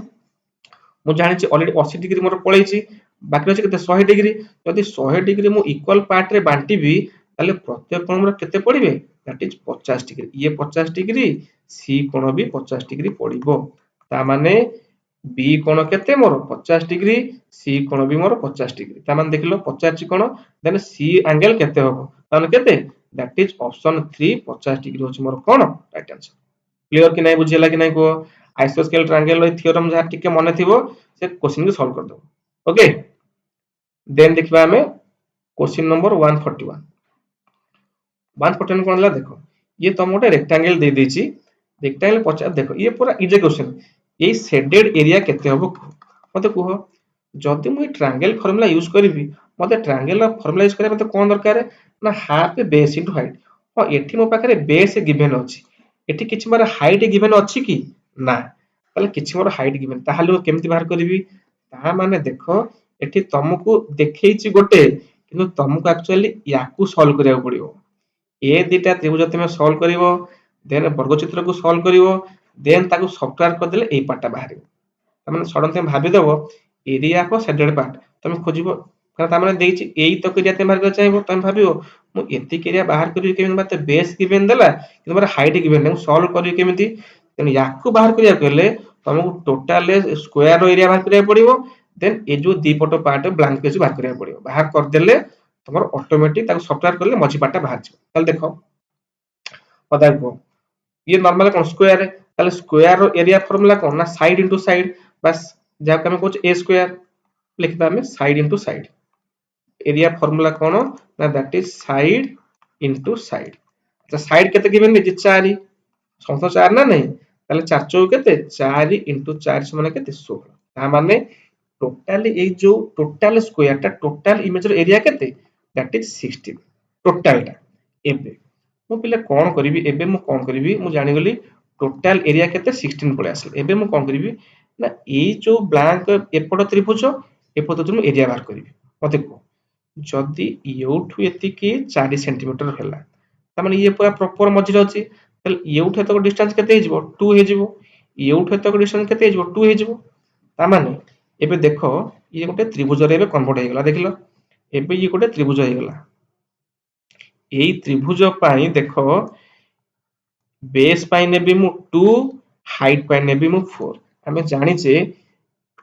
मु जानि छी ऑलरेडी 80 डिग्री मोर पळेछि बाकी अछि केते 100 डिग्री जदी 100 डिग्री मु इक्वल पार्ट रे बांटीबी ताले प्रत्येक कोण मोर केते पड़िबे दैट इज 50 डिग्री ये 50 डिग्री सी कोण भी 50 डिग्री पड़िबो ता माने बी कोण केते मोर 50 डिग्री सी कोण भी मोर 50 डिग्री ता माने देखिलो 50 कोण देन सी एंगल केते होबो ता माने केते दैट इज ऑप्शन 3 50 डिग्री होची मोर कोण राइट आंसर। क्लियर कि नहीं बुझियला कि नहीं को आइसोस्केल ट्रायंगल रो थ्योरम जहा टिके मने थिबो से क्वेश्चन को सॉल्व कर दो। ओके देन देखबा हमें क्वेश्चन नंबर 141 141 कोन ला देखो ये तुम गोटे रेक्टेंगल दे देछि रेक्टेंगल पचा देखो ये पूरा इजी क्वेश्चन ये शेडेड एरिया केते होबो मते कुहो जदि मु ट्रायंगल फार्मूला यूज करबी मते ट्रायंगल फार्मूला यूज करे मते कोन दरकार ना हाफ बेस इनटू हाइट हां एठी मो पाखरे बेस गिवन अछि एठी किछ मोर हाइट गिवन अछि कि ना ताले किछ मोर हाइट गिवन ताहाले केमति बाहर करबी ता माने देखो एठी तुमको देखैछि गोटे किंतु तुमको एक्चुअली याकू सॉल्व करिया पड़िबो ए दिटा त्रिभुज तुम सॉल्व करिवो देन वर्गचित्र को सॉल्व करिवो देन ताको सब्ट्रैक्ट कर देले ए पार्टटा बाहर तमने सडन तुम भाबी देबो एरिया को शेडेड पार्ट तुम खोजिबो कारण तामने देछि एई तक एरिया तुम बाहर कर चाहिबो तुम भाबियो मु एति एरिया बाहर करिवि केमि मते बेस गिवन देला कि मोर हाइट गिवन नै सॉल्व करिवि केमिति तेन याकू बाहर करिया कहले तुमको टोटल स्क्वायर रो एरिया बाहर करिया पड़िबो देन ए जो दीपट पार्ट ब्लैंक पेज बाहर करिया पड़िबो बाहर कर देले तुमर ऑटोमेटिक ताको सब्ट्रैक्ट करले मझी पार्टटा बाहर छ ताले देखो पता को ये नॉर्मल कौन स्क्वायर है ताले स्क्वायर रो एरिया फार्मूला कौन ना साइड इनटू साइड बस जाके हम कहू ए स्क्वायर लिखबा हमें side into side area formula कौन ना that is side into side अच्छा साइड केते गिवन जे 4 समस्त 4 ना नहीं ताले 4 चौ केते 4 इनटू 4 समान केते 16 ता माने टोटल ए जो टोटल स्क्वायर ता टोटल इमेज रो एरिया केते दैट इज 16 टोटल टा एबे मु पिले कोन करिवि एबे मु कोन करिवि मु जानि गली टोटल एरिया केते 16 पळे आसे एबे मु कोन करिवि ना ए जो ब्लैंक एपट त्रिभुज एपट जो एरिया बाहर करिवि मते को जदी एउठु एति की 4 सेंटीमीटर होला त माने ये पूरा प्रॉपर मझिर अछि तल एउठु एतक डिस्टेंस केते हिजबो 2 हिजबो एउठु एतक डिस्टेंस केते हिजबो 2 हिजबो त माने एबे देखो ये गोटे त्रिभुज रे एबे कन्वर्ट हे गेला देखिलो एबे ये गोटे त्रिभुज हे गेला एई त्रिभुज पाई देखो बेस पाई नेबी मु 2 हाइट पाई नेबी मु 4 हमें जानि जे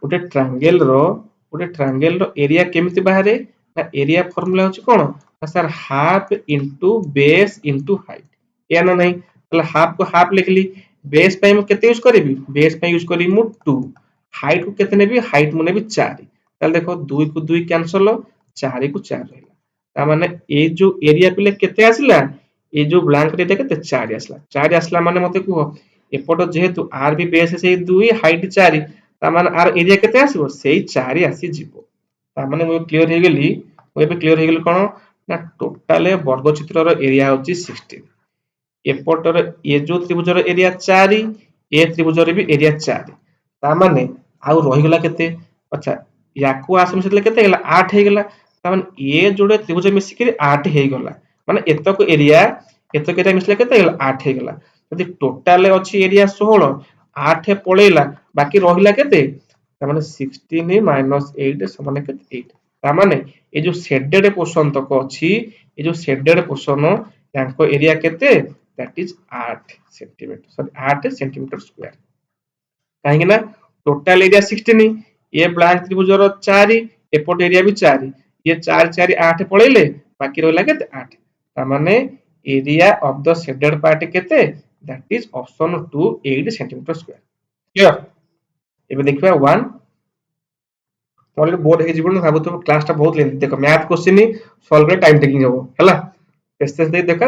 गोटे ट्रायंगल रो एरिया केमिति बाहरे ନା ଏରିଆ ଫର୍ମୁଲା ହଉଛି କଣ ନା ସାର୍ ହାଫ ଇଣ୍ଟୁ ବେସ୍ ଇଣ୍ଟୁ ହାଇଟ୍ ଏୟା ନା ନାହିଁ ତାহଲେ ହାଫ କୁ ହାଫ লিখলি ବେସ୍ ପାଇଁ ମୁଁ କେତେ ୟୁଜ କରିବି ବେସ୍ ପାଇଁ ୟୁଜ କରିବି ମୁଁ 2 ହାଇଟ୍ କୁ କେତେ ନେବି ହାଇଟ୍ ମୁଁ ନେବି 4 ତାহଲେ ଦେଖ 2 କୁ 2 କ୍ୟାନ୍ସଲ 4 କୁ 4 ରହିଲା ତା ମାନେ এই ଯୋଉ ଏରିଆ ପିଲେ କେତେ ଆସିଲା এই ଯୋଉ ବ୍ଲାଙ୍କ ଏରିଆ କେତେ 4 ଆସିଲା 4 ଆସିଲା ମାନେ ମତେ କୁହ ଏପଟ ଯେହେତୁ r ବି ବେସ୍ ସେଇ 2 ହାଇଟ୍ 4 ତା ମାନେ r ଏରିଆ କେତେ ଆସିବ ସେଇ 4 ଆସି ଯିବ ତା ମାନେ ମୁଁ କ୍ଲିୟର ହେଇଗଲି ମୁଁ ଏବେ କ୍ଲିୟର ହେଇଗଲି କଣ ନା ଟୋଟାଲ ବର୍ଗ ଚିତ୍ରର ଏରିଆ ହଉଛି 16 ଏପଟର ଏ ଯୋଉ ତ୍ରିଭୁଜର ଏରିଆ 4 ଏ ତ୍ରିଭୁଜର ବି ଏରିଆ 4 ତା ମାନେ ଆଉ ରହିଗଲା କେତେ ଆଚ୍ଛା ୟାକୁ ଆସ ମିଶିଲେ କେତେ ହେଇଗଲା 8 ହେଇଗଲା ତା ମାନେ ଏ ଯୋଡେ ତ୍ରିଭୁଜ ମିଶିକି 8 ହେଇଗଲା ମାନେ ଏତକ ଏରିଆ ମିଶିଲେ କେତେ ହେଇଗଲା 8 ହେଇଗଲା ଯଦି ଟୋଟାଲ ଅଛି ଏରିଆ 16 8 ପଳେଇଲା ବାକି ରହିଲା କେତେ ତା ମାନେ 16 ମାଇନସ 8 ସମାନ କେତେ 8 ତା ମାନେ এই ଯୋଉ শেডেড পোর্শন তক ଅଛି এই ଯୋଉ শেডেড পোর্শନ ତାଙ୍କ ଏରିଆ କେତେ that is 8 centimetre sorry 8 centimetre square କାହିଁକି ନା ଟୋଟାଲ ଏରିଆ 16 ଏ ବ୍ଲାଙ୍କ ତ୍ରିଭୁଜର 4 ଏପଟ ଏରିଆ ବି 4 ଇଏ 4 4 8 ପଳେଇଲେ ବାକି ରହିଲା କେତେ 8 ତା ମାନେ area of the shaded part କେତେ that is option 2 8 centimetre square clear ଏବେ ଦେଖିବା 1 অলরেডি ବୋର୍ଡ ହେଇଯିବ ନା ଭାବୁଥିବ କ୍ଲାସ ଟା ବହୁତ ଲେନ୍ଥି ଦେଖ ମ୍ୟାଥ କ୍ୱେଶ୍ଚିନ ସଲ୍ଭ ରେ ଟାଇମ ଟେକିଂ ହବ ହେଲା ପେସେନ୍ସ ଦେଇ ଦେଖ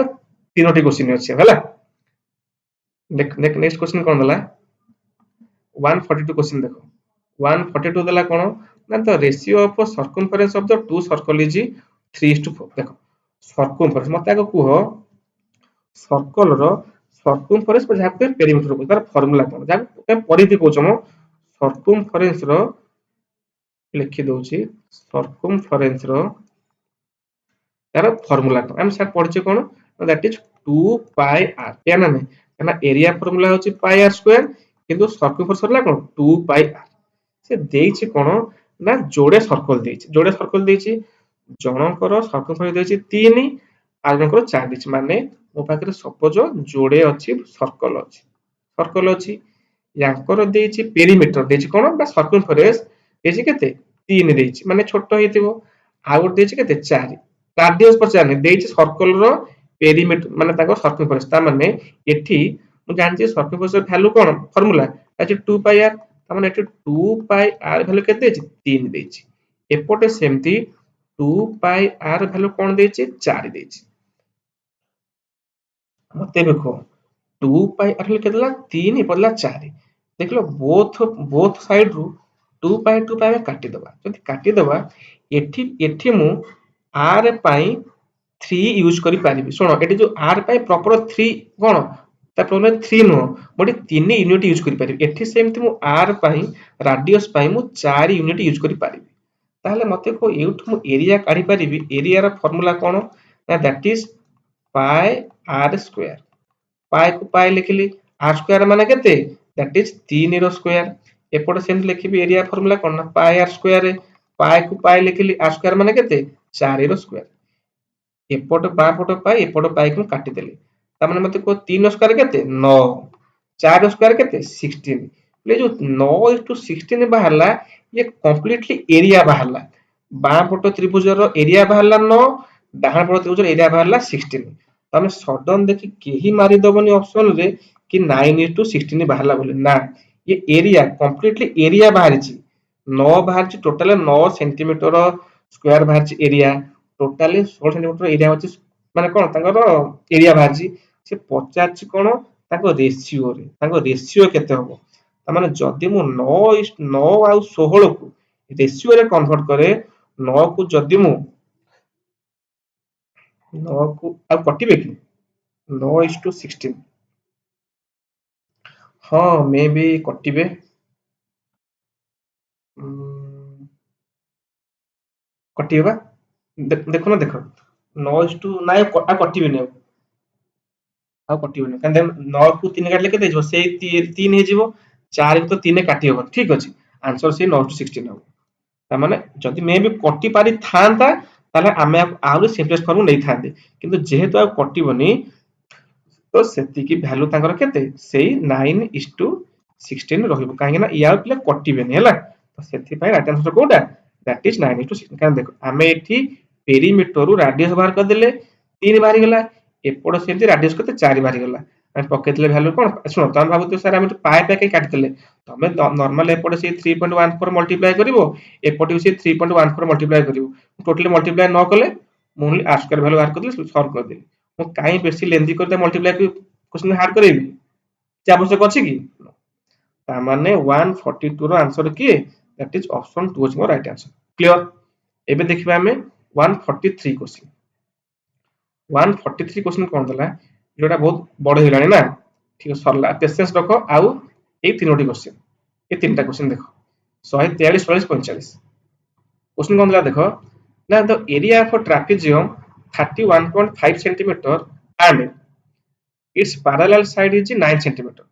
ତିନୋଟି କ୍ୱେଶ୍ଚିନ ଅଛି ହେଲା ନେକ୍ସଟ କ୍ୱେଶ୍ଚିନ କଣ ଦେଲା 142 क्वेश्चन देखो 142 देला कोन ना तो ratio of circumference of the two circle is 3:4 देखो सर्कमफरेंस मते आगो कुहो सर्कल रो सर्कमफरेंस पर जाके पेरीमीटर को तार फार्मूला कोन जाके परिधि कहउछम सर्कमफरेंस रो लिखि दउची सर्कमफरेंस रो तार फार्मूला कोन हम सर पढिचे कोन दैट इज 2 पाई r या ना नहीं ना एरिया फार्मूला होची पाई r स्क्वायर किंतु सर्कमफरेंस सरला कोन 2 पाई r से देइछि कोन ना जोड़े सर्कल देइछि जनकर सर्कमफरेंस देइछि 3 आ जनकर 4 देइछि माने मो पाखरे सपोज जोड़े अछि सर्कल अछि यांकर देइछि पेरीमीटर देइछि कोन बा सर्कमफरेंस देइछि केते 3 देइछि माने छोटो हेतिबो आ गोट देइछि केते 4 राडियस पचारनी देइछि सर्कल रो पेरीमीटर माने ताको सर्कमफरेंस ता माने एठी मु जानछि सर्कमफरेंस वैल्यू कोन फार्मूला अछि 2 पाई r ता माने एठी 2 पाई r वैल्यू केते देइछि 3 देइछि एपोटे सेमती 2 पाई r वैल्यू कोन देइछि 4 देइछि मते देखो 2 पाई r वैल्यू केतला 3 बदला 4 देखलो बोथ साइड रू 2 पाई काटी दबा जदि काटी दबा एठी एठी मु r ପାଇଁ 3 यूज करि पारिबि सुनो एटी जो r ପାଇଁ प्रॉपर 3 कोन ता प्रॉब्लम 3 नो मोटी 3 यूनिट यूज करि पारिबि एठी सेमति मु r ପାଇଁ राडियस ପାଇଁ मु 4 यूनिट यूज करि पारिबि ताहले मते को एउठ मु एरिया काढी पारिबि एरिया रा फार्मूला कोन ना that is pi r square pi को पाई लिखली r स्क्वायर माने केते दैट इज 3 रो स्क्वायर एपट सेम लिखिबि एरिया फार्मूला कोन ना पाई r स्क्वायर पाई को पाई लिखली r स्क्वायर माने केते 4 रो स्क्वायर एपट बा पट पाई एपट पाई को काटी देली ता माने मते को 3 स्क्वायर केते 9 4 स्क्वायर केते 16 ले जो 9:16 बाहरला ये कंप्लीटली एरिया बाहरला बा पट त्रिभुज रो एरिया बाहरला 9 डाहाण पट त्रिभुज रो एरिया बाहरला 16 तमे सडन देखि केही मारी दबनी ऑप्शन रे कि 9:16 बाहरला बोली ना ये एरिया कंप्लीटली एरिया बाहरिची 9 बाहरिची टोटल 9 सेंटीमीटर स्क्वायर बाहरिची एरिया टोटाली 16 सेंटीमीटर एरिया होची माने कोन तांगर एरिया बाहरिची से पचारची कोन तांको रेशियो केते हबो ता माने जदी मु 9 आ 16 को रेशियो रे कन्वर्ट करे 9 को जदी मु 9 को आ कटिबे कि 9:16 हां मे बी कटिबे कटिबे बा देखो ना देखो 9 नाइ आ कटिबे ଆଉ କଟିବନି କାରଣ 9 କୁ 3 କାଟିଲେ କେତେ ହେଇଯିବ ସେଇ 3 ହେଇଯିବ 4 କୁ ତ 3 କାଟି ହବ ଠିକ ଅଛି आंसर ସେଇ 9 to 16 ହବ ତା ମାନେ ଯଦି ମେ ବି କଟି ପାରି ଥାନ୍ତା ତାହେଲେ ଆମେ ଆହୁରି ସିମ୍ପଲେଷ୍ଟ ଫର୍ମ ନେଇ ଥାନ୍ତେ କିନ୍ତୁ ଯେହେତୁ ଆଉ କଟିବନି ତ ସେତିକି ଭ୍ୟାଲୁ ତାଙ୍କର କେତେ ସେଇ 9:16 ରହିବ କାହିଁକି ନା ୟା ପିଲା କଟିବେନି ହେଲା ତ ସେଥିପାଇଁ ରାଇଟ ଆନ୍ସର କୋଉଟା दैट इज 9:16 कारण देखो आमे एठी पेरीमीटर रु राडियस बाहर कर देले 3 बाहर गेला एपड़ सेमती राडियस कते 4 बाहर गेला हम पकेतले वैल्यू कोन सुनो तुम भाबुतो सर हम पाए पाए के काट देले तमे नॉर्मल एपड़ से 3.14 मल्टीप्लाई करिवो एपड़ से 3.14 मल्टीप्लाई करिवो टोटली मल्टीप्लाई न कले ओनली r स्क्वायर वैल्यू बाहर कर देले सॉल्व कर देली मो काई बेसी लेंथी करते मल्टीप्लाई क्वेश्चन हार्ड करेबी जे आवश्यक अछि की ता माने 142 रो आंसर किए that is option 2 is more right answer clear एबे देखिबा हमें 143 क्वेश्चन 143 क्वेश्चन कोन दला जोटा बहुत बड़ हिलानी ना ठीक सरला पेशेंस रखो आउ ए तीनोटी क्वेश्चन ए तीनटा क्वेश्चन देखो 143 44 45 क्वेश्चन कोन दला देखो ना the area of trapezium 31.5 centimeter and its parallel side is 9 centimeter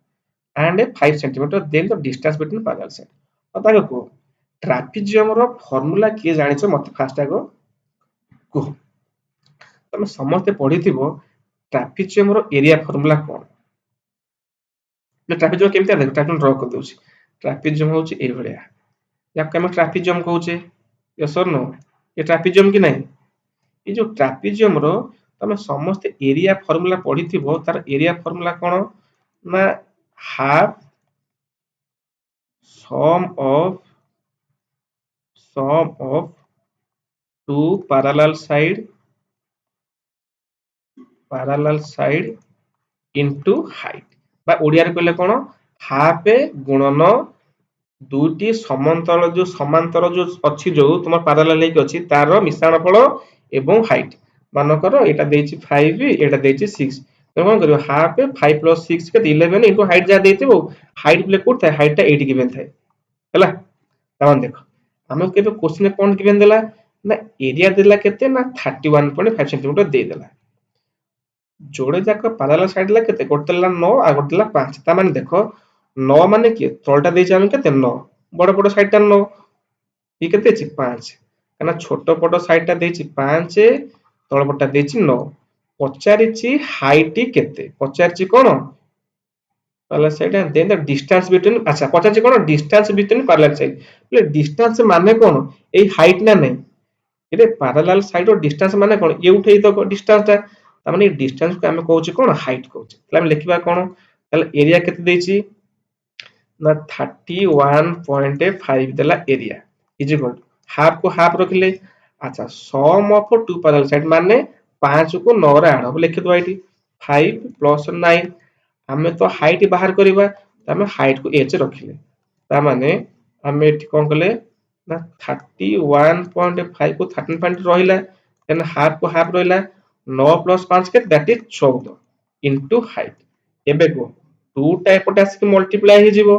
and 5 centimeter then the distance between parallel side पता को ट्रापेजियम रो फार्मूला किए जानिछ मते फास्ट आगो को तमे समस्त पढिथिबो ट्रापेजियम रो एरिया फार्मूला कोन ले ट्रापेजियम केमते देखो ट्रापेजियम ड्रा कर दोछि ट्रापेजियम होछि ए भलिया याक हम ट्रापेजियम कहूचे यस और नो ये ट्रापेजियम की नहीं ये जो ट्रापेजियम रो तमे समस्त एरिया फार्मूला पढिथिबो तार एरिया फार्मूला कोन ना half sum of two parallel side into height बा ओडिया रे कहले कोन हाफ गुणन दुटी समांतर जो अछि जो तुम पैरेलल लेके अछि तार मिश्रण फल एवं हाइट मानकर एटा देछि 5 एटा देछि 6 तो कोन करियो हाफ 5 + 6 के 11 इनटू हाइट जा देथिबो हाइट प्ले कोड थाए हाइट ता 8 गिवन थाए हला तमन देखो हम केबे क्वेश्चन में कोन गिवन देला ना एरिया देला केते ना 31.5 सेंटीमीटर दे देला जोड़े जाक पैरेलल साइड ला केते गोटे ला 9 आ गोटे ला 5 ता माने देखो 9 माने के तलटा देछि हम केते 9 बड़ बड़ साइड टा 9 ये केते अछि 5 काना छोटो पटो साइड टा देछि 5 तळ पटा देछि 9 पचारिछि हाइट केते पचारिछि कोन parallel side and then the distance between अच्छा पचारिछि कोन डिस्टेंस बिटवीन पैरेलल साइड ले डिस्टेंस माने कोन ए हाइट ना नहीं एटे पैरेलल साइड और डिस्टेंस माने कोन ये उठेई तो डिस्टेंस ता माने डिस्टेंस को हम कहउछि कोन हाइट कहउछि तले हम लिखिबा कोन तले एरिया केते देछि ना 31.5 देला एरिया इज इक्वल हाफ को हाफ रखले अच्छा सम ऑफ टू पैरेलल साइड माने 5 को 9 रे आड अब लिखि दो एठी 5 + 9 हमें तो हाइट बाहर करबा हमें हाइट को h रखिले ता माने हमें एठी कोन कले ना 31.5 को 13 पॉइंट रहिला देन हाफ को हाफ रहिला 9 + 5 के दैट इज 14 इनटू हाइट एबे को 2 टा एपटे आसी मल्टीप्लाई हे जिवो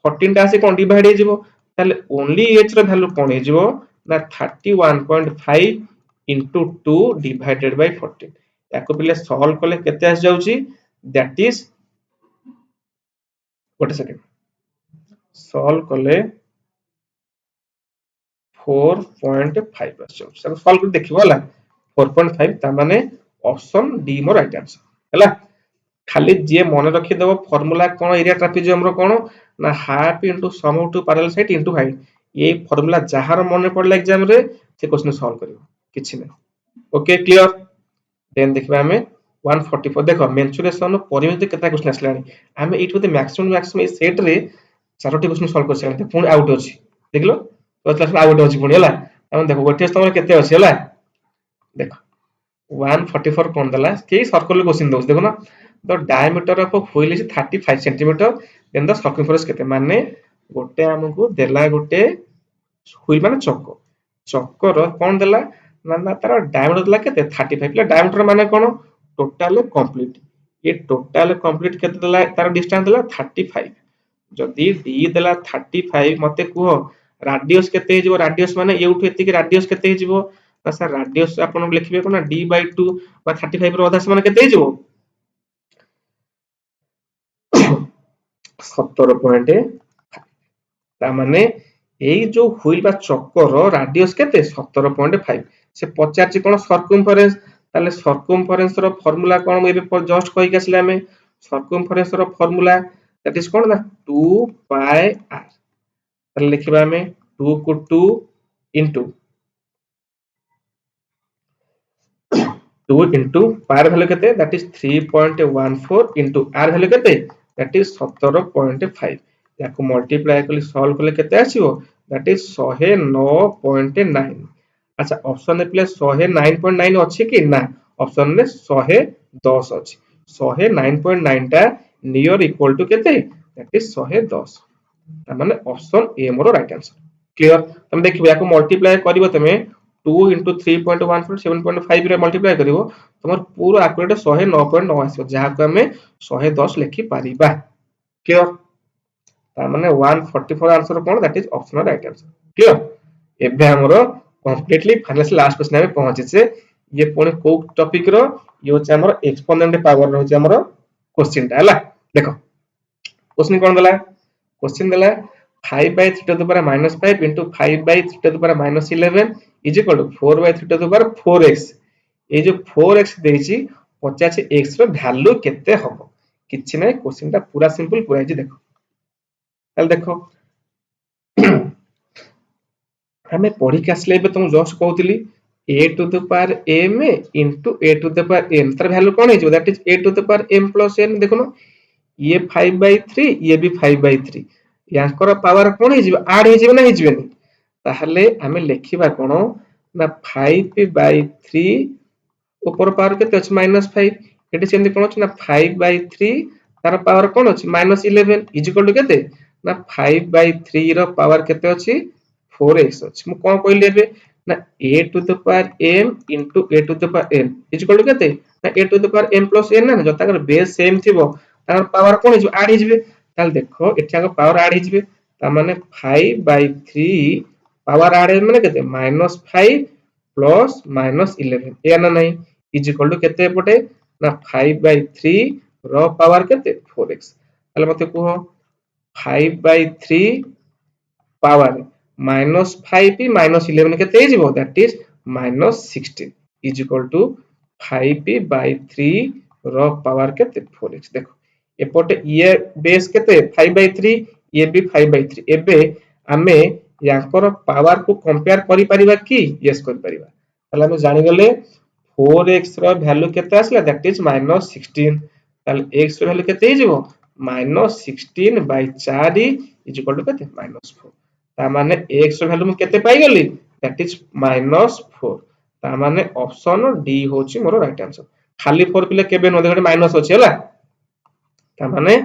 14 टा आसी कोन डिवाइड हे जिवो ताले ओनली h रो वैल्यू कोन हे जिवो ना 31.5 इनटू 2 डिवाइडेड बाय 14 याको पहिले सॉल्व करले केते आसी जाउची that is what second solve करले 4.5 आसी जाउची सब सॉल्व कर देखिबो हला 4.5 ता माने ऑप्शन डी मोर राइट आंसर हला खाली जे मन रखि देबो फार्मूला कोन एरिया ट्रापेजियम रो कोन ना half into sum of two parallel side into height ये फार्मूला जहार मन पड़ला एग्जाम रे से क्वेश्चन सॉल्व करियो किछि नै ओके क्लियर देन देखबा हमें 144 देखो मेंसुरेशन परिमिति केता क्वेश्चन आसलानी हमें एठी होते मैक्सिमम सेट रे चारोटी क्वेश्चन सॉल्व कर सकते पुणी आउट अछि देखलो तो क्लास में आउट अछि पुणी हला हम देखो गोटे तमर केते अछि हला देखो 144 कोन दला के सर्कुलर क्वेश्चन दोस देखो ना the diameter of wheel is 35 centimetre then the circumference केते माने गोटे हमकु देला गोटे व्हील माने चक्कर कोन देला ना ना तार डायमीटर देला केते 35 ले डायमीटर माने कोन टोटल कंप्लीट ये टोटल कंप्लीट केते देला तार डिस्टेंस देला 35 जदी डी देला 35 मते कुहो राडियस केते हे जिवो राडियस माने एउठु एति कि राडियस केते हे जिवो ना सर राडियस आपण लिखबे कोन d/2 बा 35 रो आधा समान केते हे जिवो 17.5 ता माने एई जो व्हील बा चक्कर राडियस केते 17.5 से पचारची कोन सर्कमफरेंस ताले सर्कमफरेंस रो फार्मूला कोन एबे पर जस्ट कहि केसले हमें सर्कमफरेंस रो फार्मूला दैट इज कोन ना 2 पाई r ताले लिखिबा हमें 2 को 2 into 2 into पार वैल्यू केते that is 3.14 into r value केते दैट इज 17.5 याको मल्टीप्लाई करले सॉल्व करले केते आसीबो दैट इज 109.9 अच्छा ऑप्शन ने प्ले 109.9 अछि कि ना ऑप्शन ने 110 अछि 109.9 टा नियर इक्वल टू केते दैट इज 110 ता माने ऑप्शन ए मोर राइट आंसर क्लियर तुम देखिबो याको मल्टीप्लाई करिवो तमे 2 into 3.14 7.5 रे मल्टीप्लाई करिवो तमर पूरा एक्यूरेट 109.9 आसीबो जहा को हमें 110 लिखि पारिबा क्लियर ता माने 144 answer cone that is option right answer clear एबे हमरो कंप्लीटली फाइनल लास्ट क्वेश्चन में पहुंचे छे ये पुणी को टॉपिक रो ये होचे हमर एक्सपोनेंट पावर रो होचे हमर क्वेश्चन ता हला देखो क्वेश्चन कोन देला क्वेश्चन देला 5 by 3 to the power minus 5 into 5 by 3 to the power minus 11 is equal to 4 by 3 to the power 4x ये जो 4x देछि पचासे x रो वैल्यू केते हबो किछि नै क्वेश्चन ता पूरा सिंपल पूरा इजी देखो ताल देखो हमें पढ़ी के आसले तुम just कहउतली a to the power m into a to the power n तर वैल्यू कोन हे that is a to the power m plus n देखो न ये 5 by 3 ये भी 5 by 3 याकर पावर कोन हे जिवो ऐड हे जिवो ना हे जिवेनी ताहले हमें लिखिबा कोन ना 5 by 3 ऊपर पावर केते अछि -5 एटी सेंदी कोन अछि ना 5 by 3 तार पावर कोन अछि -11 इज इक्वल टू केते ना 5 by 3 रो पावर केते अछि 4x अछि मु कोन कहली एबे ना a to the power m into a to the power n is equal to केते ना a to the power m plus n ना जताकर बेस सेम थिबो तार पावर कोन हिजो ऐड हिजबे ताल देखो एठाको पावर ऐड हिजबे ता माने 5 by 3 पावर ऐड माने केते -5 प्लस -11 या ना नहीं इज इक्वल टू केते पटे ना 5 by 3 रो पावर केते 4x ताले मते को 5 by 3 पावर -5 -11 केते हिजबो that is -16 is equal to 5 by 3 रो पावर केते 4x देखो एपोटे ये बेस केते 5 by 3 ये भी 5 by 3 एबे हमें याकर पावर को कंपेयर करि परिबा कि यस करि परिबा ताले हम जानि गेले 4x रो वैल्यू केते आसला दैट इज -16 ताले x रो वैल्यू केते हिजबो -16 by 4 इज इक्वल टू केते -4 ता माने x रो वैल्यू म केते पाई गेली दैट इज -4 ता माने ऑप्शन डी होची मोर राइट आंसर खाली 4 पिले केबे न देखो माइनस अछि हला ता माने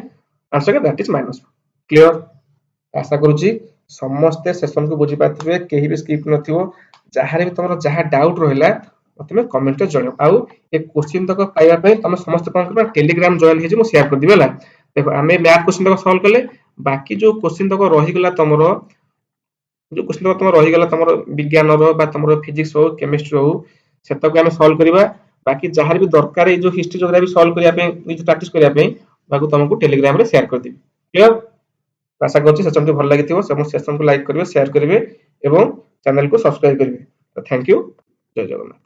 आंसर के दैट इज -4 क्लियर आशा करूची समस्त सेशन को बुझी पाथिबे केही भी स्किप नथिबो जहारे भी तमरो जहा डाउट रहला तुम कमेंट रे जणाओ आउ ए क्वेश्चन तक पाइबा पय तुम समस्त कोन करबा टेलीग्राम जॉइन हे जे मु शेयर कर दिबे हला देखो हमें मैथ क्वेश्चन तक सॉल्व करले बाकी जो क्वेश्चन तक रही गेला तमरो जो क्वेश्चन तक तमरो रही गेला तमरो विज्ञान रो बा तमरो फिजिक्स हो केमिस्ट्री हो सेतक हम सॉल्व करबा बाकी जहार भी दरकार ए जो हिस्ट्री ज्योग्राफी सॉल्व करिया पे निज प्रैक्टिस करिया पे बाकी तुमको टेलीग्राम रे शेयर कर दिबे क्लियर आशा करछि सेशन भल लागिथिबो सब सेशन को लाइक करिवे शेयर करिवे एवं चैनल को सब्सक्राइब करिवे थैंक यू जय जगन्नाथ।